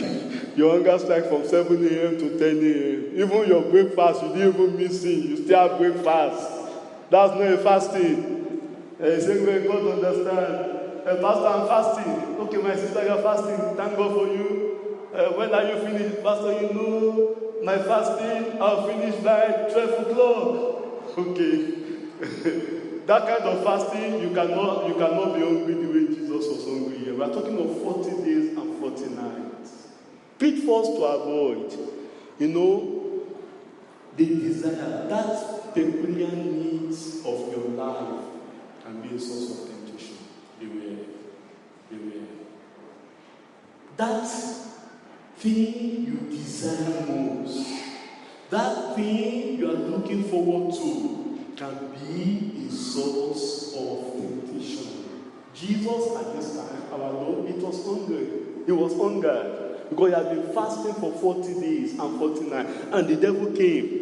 Your hunger strike from 7 a.m. to 10 a.m. Even your breakfast, you didn't even miss it. You still have breakfast. That's not a fasting. Saying, well, God understand. Pastor, I'm fasting. Okay, my sister, you're fasting. Thank God for you. When are you finished? Pastor, my fasting, I'll finish by 12 o'clock. Okay. That kind of fasting, you cannot be hungry the way Jesus was hungry here. We are talking of 40 days and 40 nights. Pitfalls to avoid. The desire, that peculiar needs of your life can be a source of temptation. Beware. That thing you desire most, that thing you are looking forward to, can be a source of temptation. Jesus at this time, our Lord, it was hungry. He was hungered because he had been fasting for 40 days and 40 nights. And the devil came.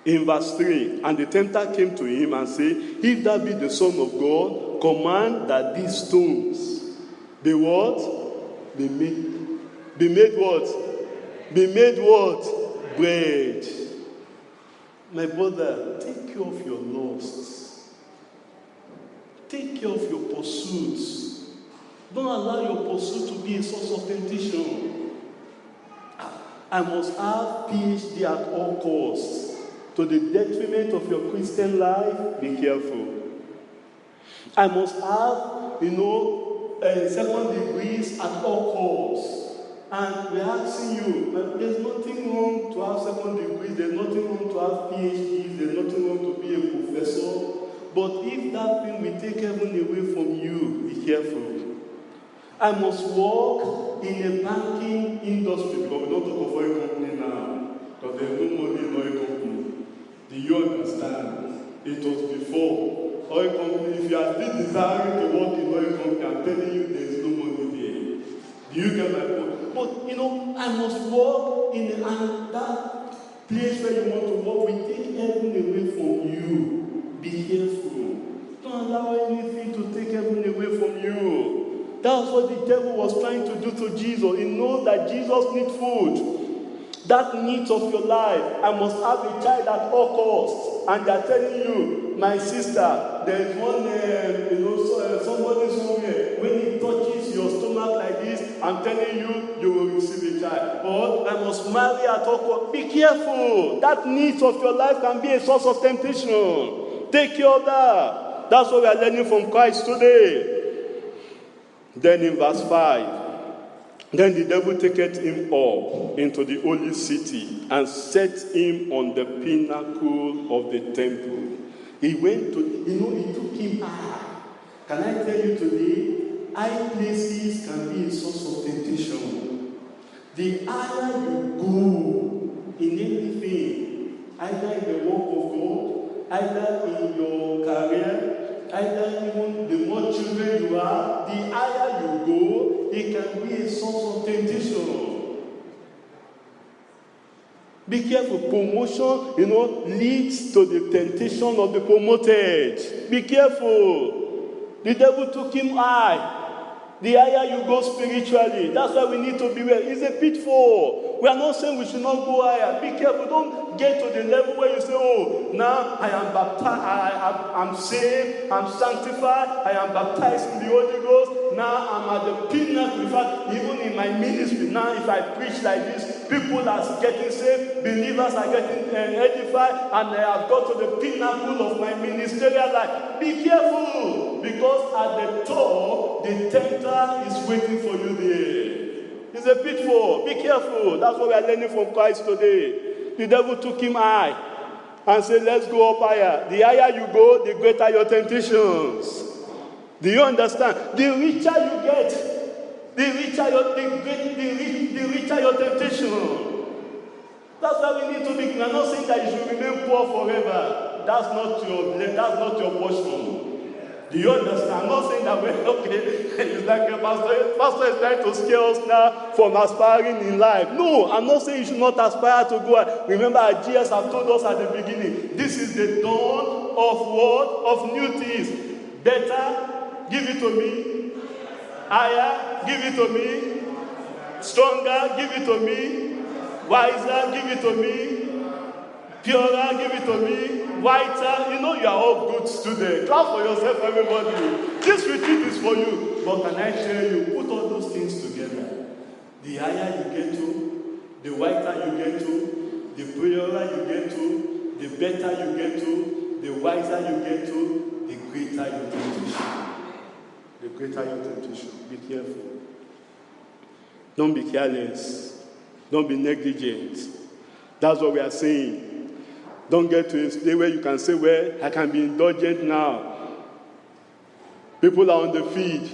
In verse 3, and the tempter came to him and said, if thou be the Son of God, command that these stones be what? Be made what? Be made what? Bread. My brother, take care of your lusts. Take care of your pursuits. Don't allow your pursuit to be a source of temptation. I must have PhD at all costs. To the detriment of your Christian life, be careful. I must have, second degrees at all costs. And we're asking you, there's nothing wrong to have second degrees, there's nothing wrong to have PhDs, there's nothing wrong to be a professor. But if that thing will take heaven away from you, be careful. I must work in a banking industry, because we don't talk of oil company now, because there's no money in oil company. Do you understand? It was before. Oil company, if you are still desiring to work in oil company, I'm telling you there is no money there. Do you get my point? But, I must work in that place where you want to work. We take heaven away from you. Be careful. Don't allow anything to take heaven away from you. That's what the devil was trying to do to Jesus. He knows that Jesus needs food. That needs of your life. I must have a child at all costs. And they're telling you, my sister, there is one, somebody somewhere, when he touches your stomach like this, I'm telling you, you will receive a child. But I must marry at all costs. Be careful. That needs of your life can be a source of temptation. Take care of that. That's what we are learning from Christ today. Then in verse 5, then the devil taketh him up into the holy city and set him on the pinnacle of the temple. He went to, he took him high. Can I tell you today, high places can be a source of temptation. The higher you go in anything, either in the work of God, either in your career, either even the more children you are, the higher you go, it can be a source of temptation. Be careful. Promotion, leads to the temptation of the promoted. Be careful. The devil took him high. The higher you go spiritually, that's why we need to beware. It's a pitfall. We are not saying we should not go higher. Be careful. Don't get to the level where you say, oh, now I am baptized, I'm saved, I'm sanctified, I am baptized in the Holy Ghost. Now I'm at the pinnacle. In fact, even in my ministry, now if I preach like this, people are getting saved, believers are getting edified, and I have got to the pinnacle of my ministerial life. Be careful, because at the top, the tempter is waiting for you there. It's a pitfall. Be careful. That's what we are learning from Christ today. The devil took him high and said, let's go up higher. The higher you go, the greater your temptations. Do you understand? The richer you get, the richer your temptation. That's why we need to be. We are not saying that you should remain poor forever. That's not your portion. Do you understand? I'm not saying that we're okay. It's like a pastor is trying to scare us now from aspiring in life. No, I'm not saying you should not aspire to go. Remember, as Jesus have told us at the beginning, this is the dawn of what? Of new things. Better, give it to me. Higher, give it to me. Stronger, give it to me. Wiser, give it to me. Purer, give it to me. Whiter, you are all good students. Clap for yourself, everybody. This retreat is for you. But can I tell you, put all those things together. The higher you get to, the whiter you get to, the purer you get to, the better you get to, the wiser you get to, the greater your temptation. The greater your temptation. Be careful. Don't be careless. Don't be negligent. That's what we are saying. Don't get to a state where you can say, well, I can be indulgent now. People are on the feed,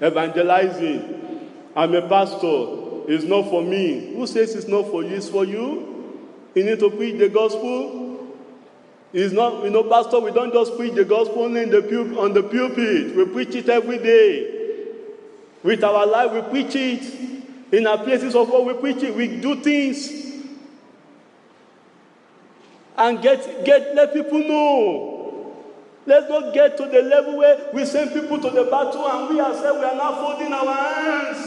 evangelizing. I'm a pastor. It's not for me. Who says it's not for you? It's for you. You need to preach the gospel. It's not, pastor, we don't just preach the gospel only on the pulpit. We preach it every day. With our life, we preach it. In our places of work, we preach it. We do things. And let people know. Let's not get to the level where we send people to the battle and we ourselves, we are now folding our hands.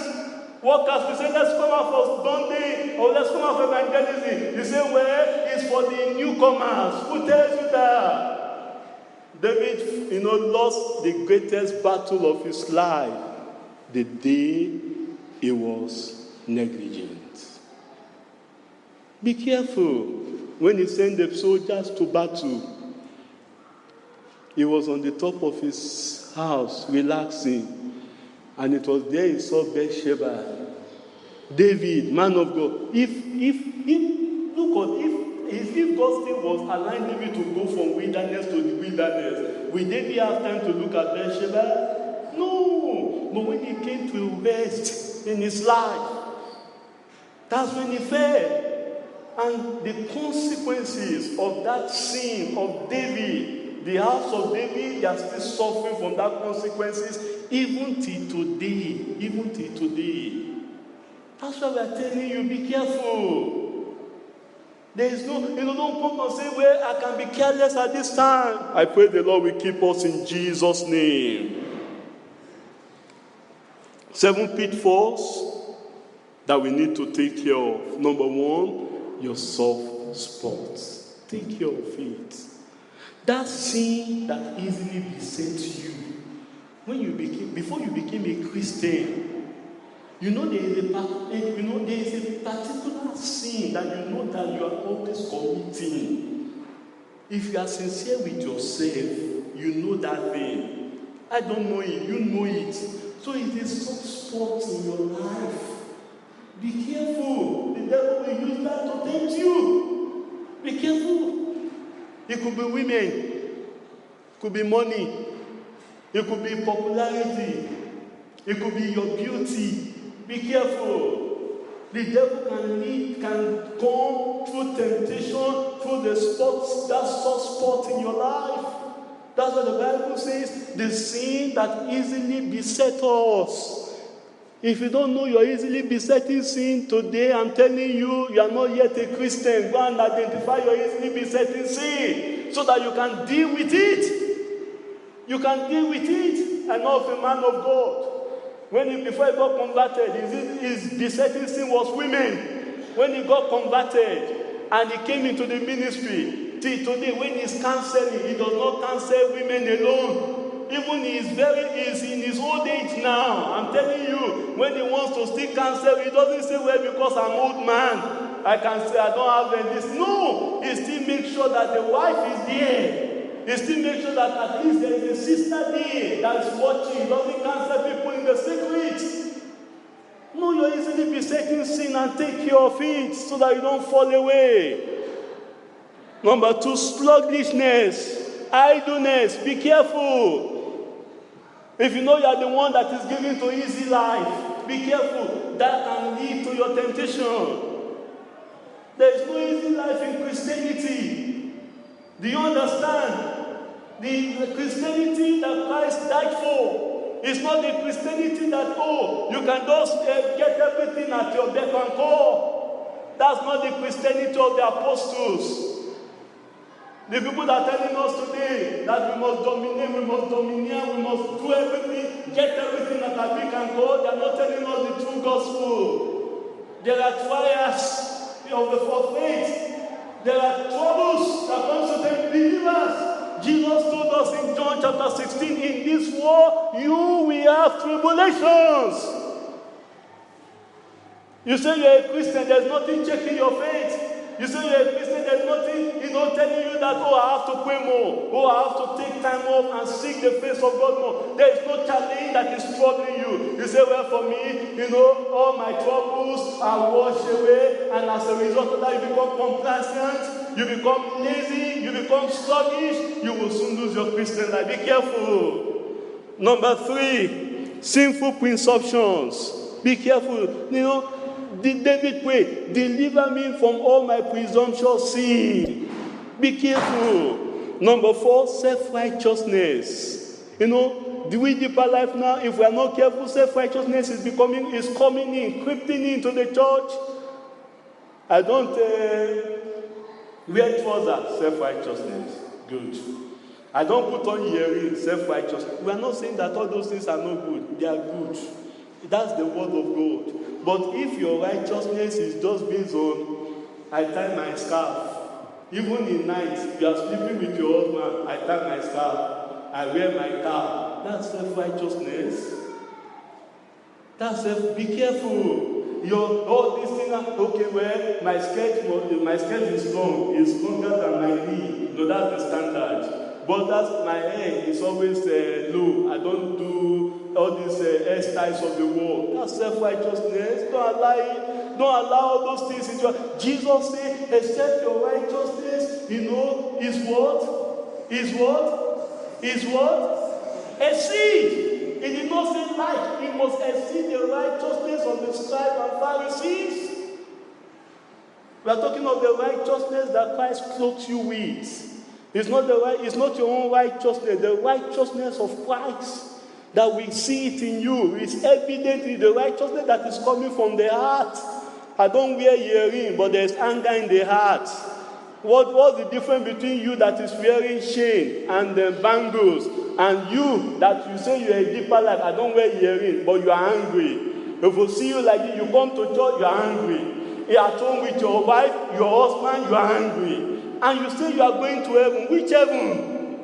Workers, we say, let's come out for Sunday or let's come out for evangelism. You say, well, it's for the newcomers. Who tells you that? David, lost the greatest battle of his life the day he was negligent. Be careful. When he sent the soldiers to battle, he was on the top of his house, relaxing. And it was there he saw Bathsheba. David, man of God. If God still was allowing David to go from wilderness to the wilderness, would David have time to look at Bathsheba? No. But when he came to rest in his life, that's when he fell. And the consequences of that sin of David, the house of David, they are still suffering from that consequences even till today. Even till today. That's why we are telling you, be careful. There is no, don't come and say, well, I can be careless at this time. I pray the Lord will keep us in Jesus' name. 7 pitfalls that we need to take care of. Number 1, your soft spots. Take care of it. That sin that easily besets you. Before you became a Christian, there is a particular sin that that you are always committing. If you are sincere with yourself, you know that thing. I don't know it. You know it. So it is soft spot in your life. Be careful. The devil will use that to tempt you. Be careful. It could be women. It could be money. It could be popularity. It could be your beauty. Be careful. The devil can come through temptation, through the spots, that soft spot in your life. That's what the Bible says, the sin that easily besets us. If you don't know your easily besetting sin today, I'm telling you, you are not yet a Christian. Go and identify your easily besetting sin so that you can deal with it. You can deal with it. I know of a man of God. Before he got converted, his besetting sin was women. When he got converted and he came into the ministry, till today, when he's counseling, he does not counsel women alone. Even he's in his old age now. I'm telling you, when he wants to still counsel, he doesn't say, well, because I'm old man, I can say I don't have this. No, he still makes sure that the wife is there. He still makes sure that at least there is a sister there that's watching. He doesn't counsel people in the secret. Know your easily besetting sin and take care of it so that you don't fall away. Number 2, sluggishness, idleness. Be careful. If you know you are the one that is given to easy life, be careful. That can lead to your temptation. There is no easy life in Christianity. Do you understand? The Christianity that Christ died for is not the Christianity that, you can just get everything at your beck and call. That's not the Christianity of the apostles. The people that are telling us today that we must dominate, we must domineer, we must do everything, get everything at our beck and call, they are not telling us the true gospel. There are trials of faith. There are troubles that come to the believers. Jesus told us in John chapter 16, in this world you will have tribulations. You say you're a Christian, there's nothing checking your faith. You say you're a Christian, there's nothing, telling you that, I have to pray more. I have to take time off and seek the face of God more. There is no challenge that is troubling you. You say, well, for me, all my troubles are washed away, and as a result of that, you become complacent, you become lazy, you become sluggish, you will soon lose your Christian life. Be careful. Number 3, sinful presumptions. Be careful. David prayed, deliver me from all my presumptuous sin. Be careful. Number 4, self-righteousness. The way deeper life now, if we are not careful, self-righteousness is coming in, creeping into the church. I don't wear trousers, self-righteousness. Good. I don't put on earrings, self-righteousness. We are not saying that all those things are not good. They are good. That's the word of God. But if your righteousness is just based on, I tie my scarf. Even in night, you are sleeping with your husband, I tie my scarf. I wear my cap. That's self-righteousness. Be careful. All these things are, my skirt is long. It's longer than my knee. That's the standard. But my hair is always low. I don't do all these hairstyles of the world. That's self-righteousness. Don't allow all those things into your. Jesus said, except your righteousness, is what? Is what? Exceed. It did not say like. It must exceed the righteousness of the scribes and Pharisees. We are talking of the righteousness that Christ clothes you with. It's not your own righteousness, the righteousness of Christ. That we see it in you. It's evidently the righteousness that is coming from the heart. I don't wear earring, but there's anger in the heart. What's the difference between you that is wearing chain and bangles, and you that you say you're a deeper life? I don't wear earring, but you are angry. If we see you like this, you come to church, you are angry. At home with your wife, your husband, you are angry. And you say you are going to heaven. Which heaven?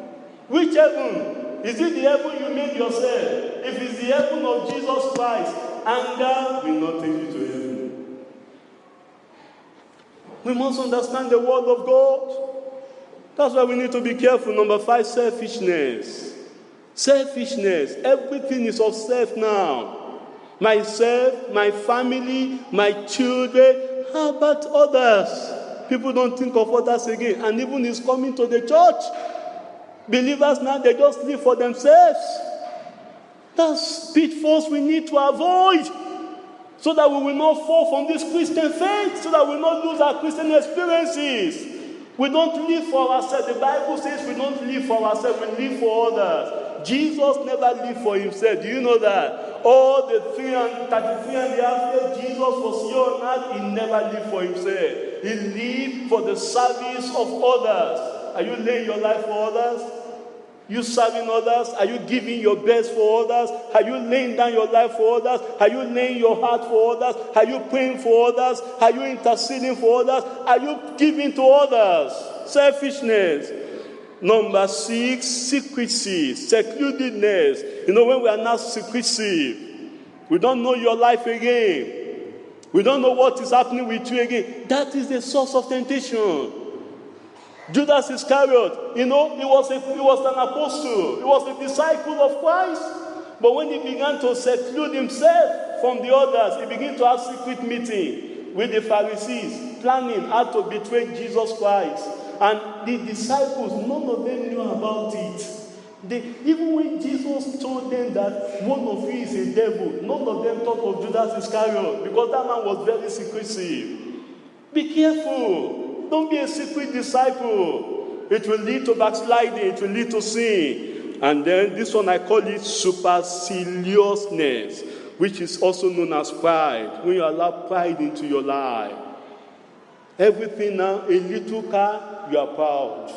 Which heaven? Is it the heaven you made yourself? If it's the heaven of Jesus Christ, anger will not take you to heaven. We must understand the word of God. That's why we need to be careful. Number 5, selfishness. Selfishness. Everything is of self now. Myself, my family, my children. How about others? People don't think of others again. And even is coming to the church. Believers now, they just live for themselves. That's pitfalls we need to avoid, so that we will not fall from this Christian faith, so that we will not lose our Christian experiences. We don't live for ourselves. The Bible says we don't live for ourselves, we live for others. Jesus never lived for himself. Do you know that? All the 33 and a half years Jesus was here on earth, he never lived for himself. He lived for the service of others. Are you laying your life for others? You serving others? Are you giving your best for others? Are you laying down your life for others? Are you laying your heart for others? Are you praying for others? Are you interceding for others? Are you giving to others? Selfishness. Number 6, secrecy, secludedness. You know, when we are not secretive, we don't know your life again. We don't know what is happening with you again. That is the source of temptation. Judas Iscariot, you know, he was an apostle. He was a disciple of Christ. But when he began to seclude himself from the others, he began to have secret meeting with the Pharisees, planning how to betray Jesus Christ. And the disciples, none of them knew about it. Even when Jesus told them that one of you is a devil, none of them thought of Judas Iscariot, because that man was very secretive. Be careful. Don't be a secret disciple. It will lead to backsliding. It will lead to sin. And then this one, I call it superciliousness, which is also known as pride. When you allow pride into your life. Everything now, a little car, you are proud.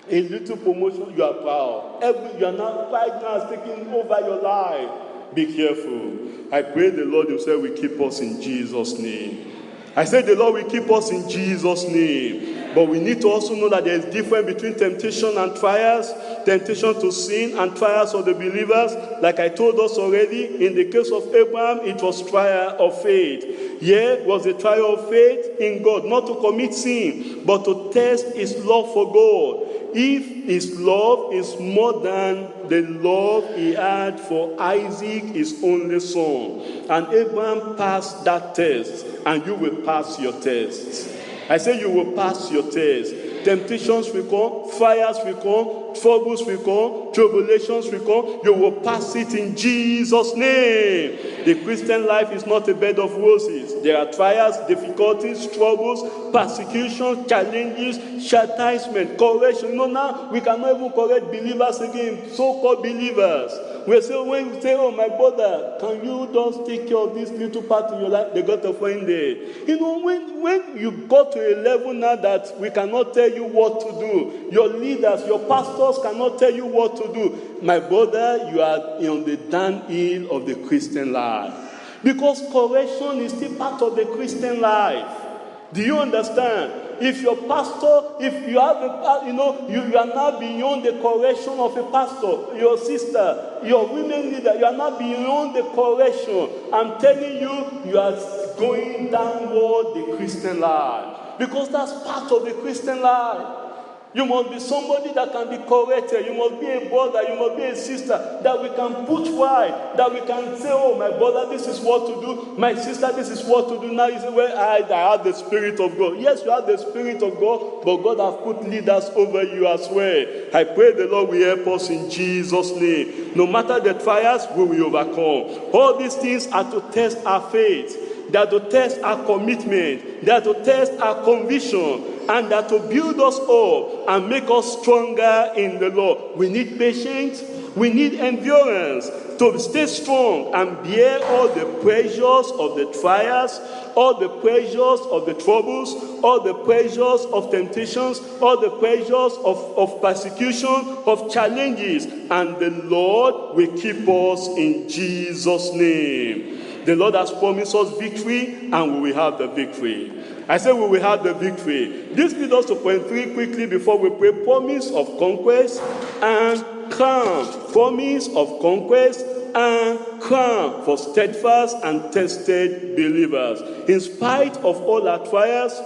A little promotion, you are proud. Pride now is taking over your life. Be careful. I pray the Lord himself will keep us in Jesus' name. I said the Lord will keep us in Jesus' name. But we need to also know that there is difference between temptation and trials. Temptation to sin and trials of the believers. Like I told us already, in the case of Abraham, it was trial of faith. Here was a trial of faith in God, not to commit sin, but to test his love for God. If his love is more than the love he had for Isaac, his only son. And Abraham passed that test, and you will pass your test. I say you will pass your test. Temptations will come, fires will come, troubles will come, tribulations will come. You will pass it in Jesus' name. The Christian life is not a bed of roses. There are trials, difficulties, troubles, persecutions, challenges, chastisement, correction. You know, now we cannot even correct believers again, so-called believers. When we say, oh, my brother, can you just take care of this little part in your life? They got to find it. You know, when you got to a level now that we cannot tell you what to do, your leaders, your pastors cannot tell you what to do, my brother, you are on the downhill of the Christian life. Because correction is still part of the Christian life. Do you understand? If your pastor, if you have you are now beyond the correction of a pastor, your sister, your women leader, you are now beyond the correction. I'm telling you, you are going downward the Christian life. Because that's part of the Christian life. You must be somebody that can be corrected. You must be a brother. You must be a sister that we can put right. That we can say, oh, my brother, this is what to do. My sister, this is what to do. Now you say, well, I have the Spirit of God. Yes, you have the Spirit of God, but God has put leaders over you as well. I pray the Lord will help us in Jesus' name. No matter the trials, we will overcome. All these things are to test our faith. They are to test our commitment. They are to test our conviction. And that to build us up and make us stronger in the Lord. We need patience. We need endurance to stay strong and bear all the pressures of the trials, all the pressures of the troubles, all the pressures of temptations, all the pressures of persecution, of challenges. And the Lord will keep us in Jesus' name. The Lord has promised us victory, and we will have the victory. I said we will have the victory. This leads us to point 3 quickly before we pray. Promise of conquest and crown. Promise of conquest and crown for steadfast and tested believers. In spite of all our trials,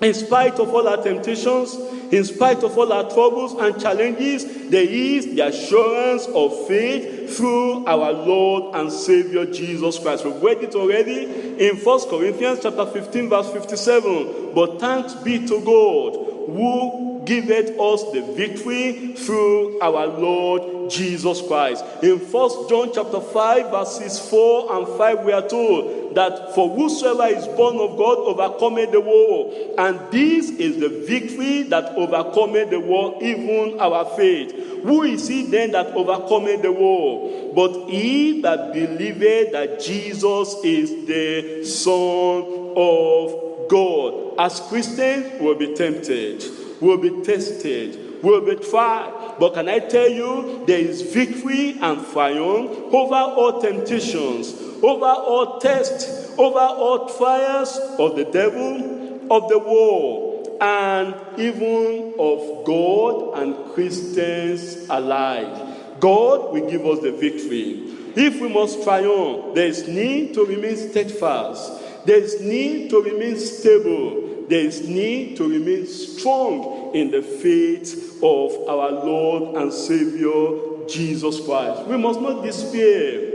in spite of all our temptations, in spite of all our troubles and challenges, there is the assurance of faith through our Lord and Savior Jesus Christ. We've read it already in 1 Corinthians chapter 15, verse 57. But thanks be to God, who giveth us the victory through our Lord Jesus Christ. In 1 John chapter 5, verses 4 and 5, we are told that for whosoever is born of God overcometh the world. And this is the victory that overcometh the world, even our faith. Who is he then that overcometh the world? But he that believeth that Jesus is the Son of God. As Christians, we'll be tempted, we'll be tested, we'll be tried. But can I tell you, there is victory and triumph over all temptations, over all tests, over all trials of the devil, of the world, and even of God and Christians alike. God will give us the victory. If we must triumph, there is need to remain steadfast. There is need to remain stable. There is need to remain strong in the faith of our Lord and Savior Jesus Christ. We must not despair.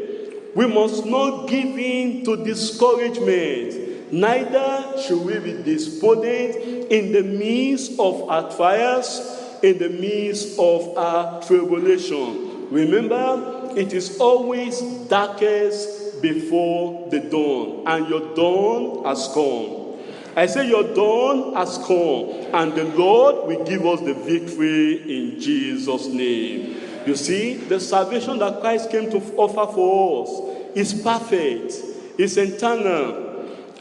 We must not give in to discouragement. Neither should we be despondent in the midst of our trials, in the midst of our tribulation. Remember, it is always darkest before the dawn, and your dawn has come. I say your dawn has come, and the Lord will give us the victory in Jesus' name. You see, the salvation that Christ came to offer for us is perfect, is eternal,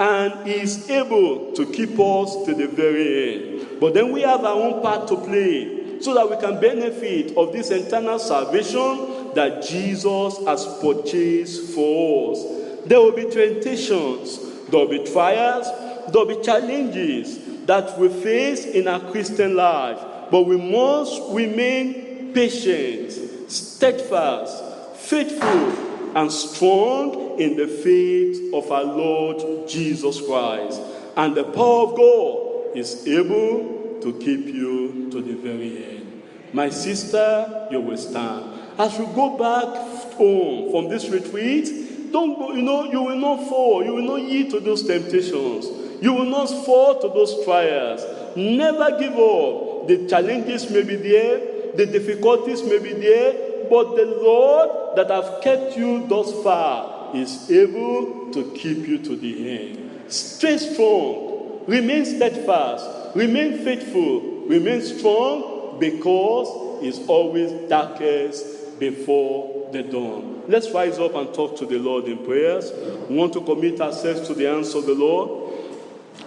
and is able to keep us to the very end. But then we have our own part to play, so that we can benefit of this eternal salvation that Jesus has purchased for us. There will be temptations, there will be trials, there will be challenges that we face in our Christian life, but we must remain patient, steadfast, faithful, and strong in the faith of our Lord Jesus Christ. And the power of God is able to keep you to the very end. My sister, you will stand. As you go back home from this retreat, don't go, you will not fall. You will not yield to those temptations. You will not fall to those trials. Never give up. The challenges may be there, the difficulties may be there, but the Lord that have kept you thus far is able to keep you to the end. Stay strong, remain steadfast, remain faithful, remain strong, because it's always darkest before the dawn. Let's rise up and talk to the Lord in prayers. We want to commit ourselves to the hands of the Lord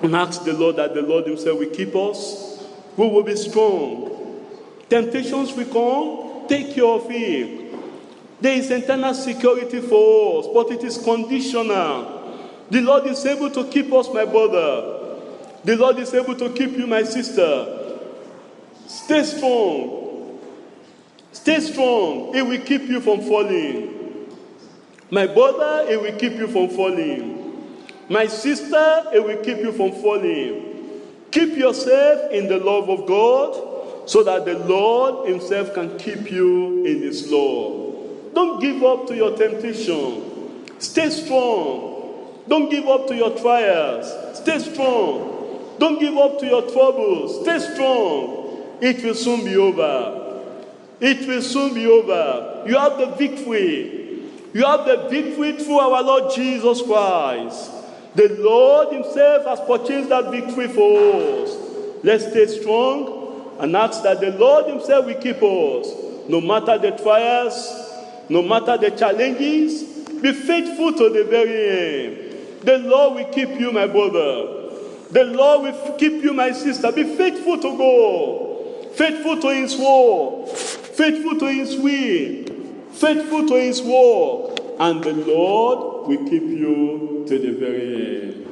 and ask the Lord that the Lord himself will keep us. We will be strong. Temptations will come, take care of it. There is internal security for us, but it is conditional. The Lord is able to keep us, my brother. The Lord is able to keep you, my sister. Stay strong. Stay strong. It will keep you from falling. My brother, it will keep you from falling. My sister, it will keep you from falling. Keep yourself in the love of God, so that the Lord himself can keep you in his love. Don't give up to your temptation. Stay strong. Don't give up to your trials. Stay strong. Don't give up to your troubles. Stay strong. It will soon be over. It will soon be over. You have the victory. You have the victory through our Lord Jesus Christ. The Lord himself has purchased that victory for us. Let's stay strong and ask that the Lord himself will keep us. No matter the trials, no matter the challenges, be faithful to the very end. The Lord will keep you, my brother. The Lord will keep you, my sister. Be faithful to God. Faithful to his word. Faithful to his will. Faithful to his work. And the Lord will keep you to the very end.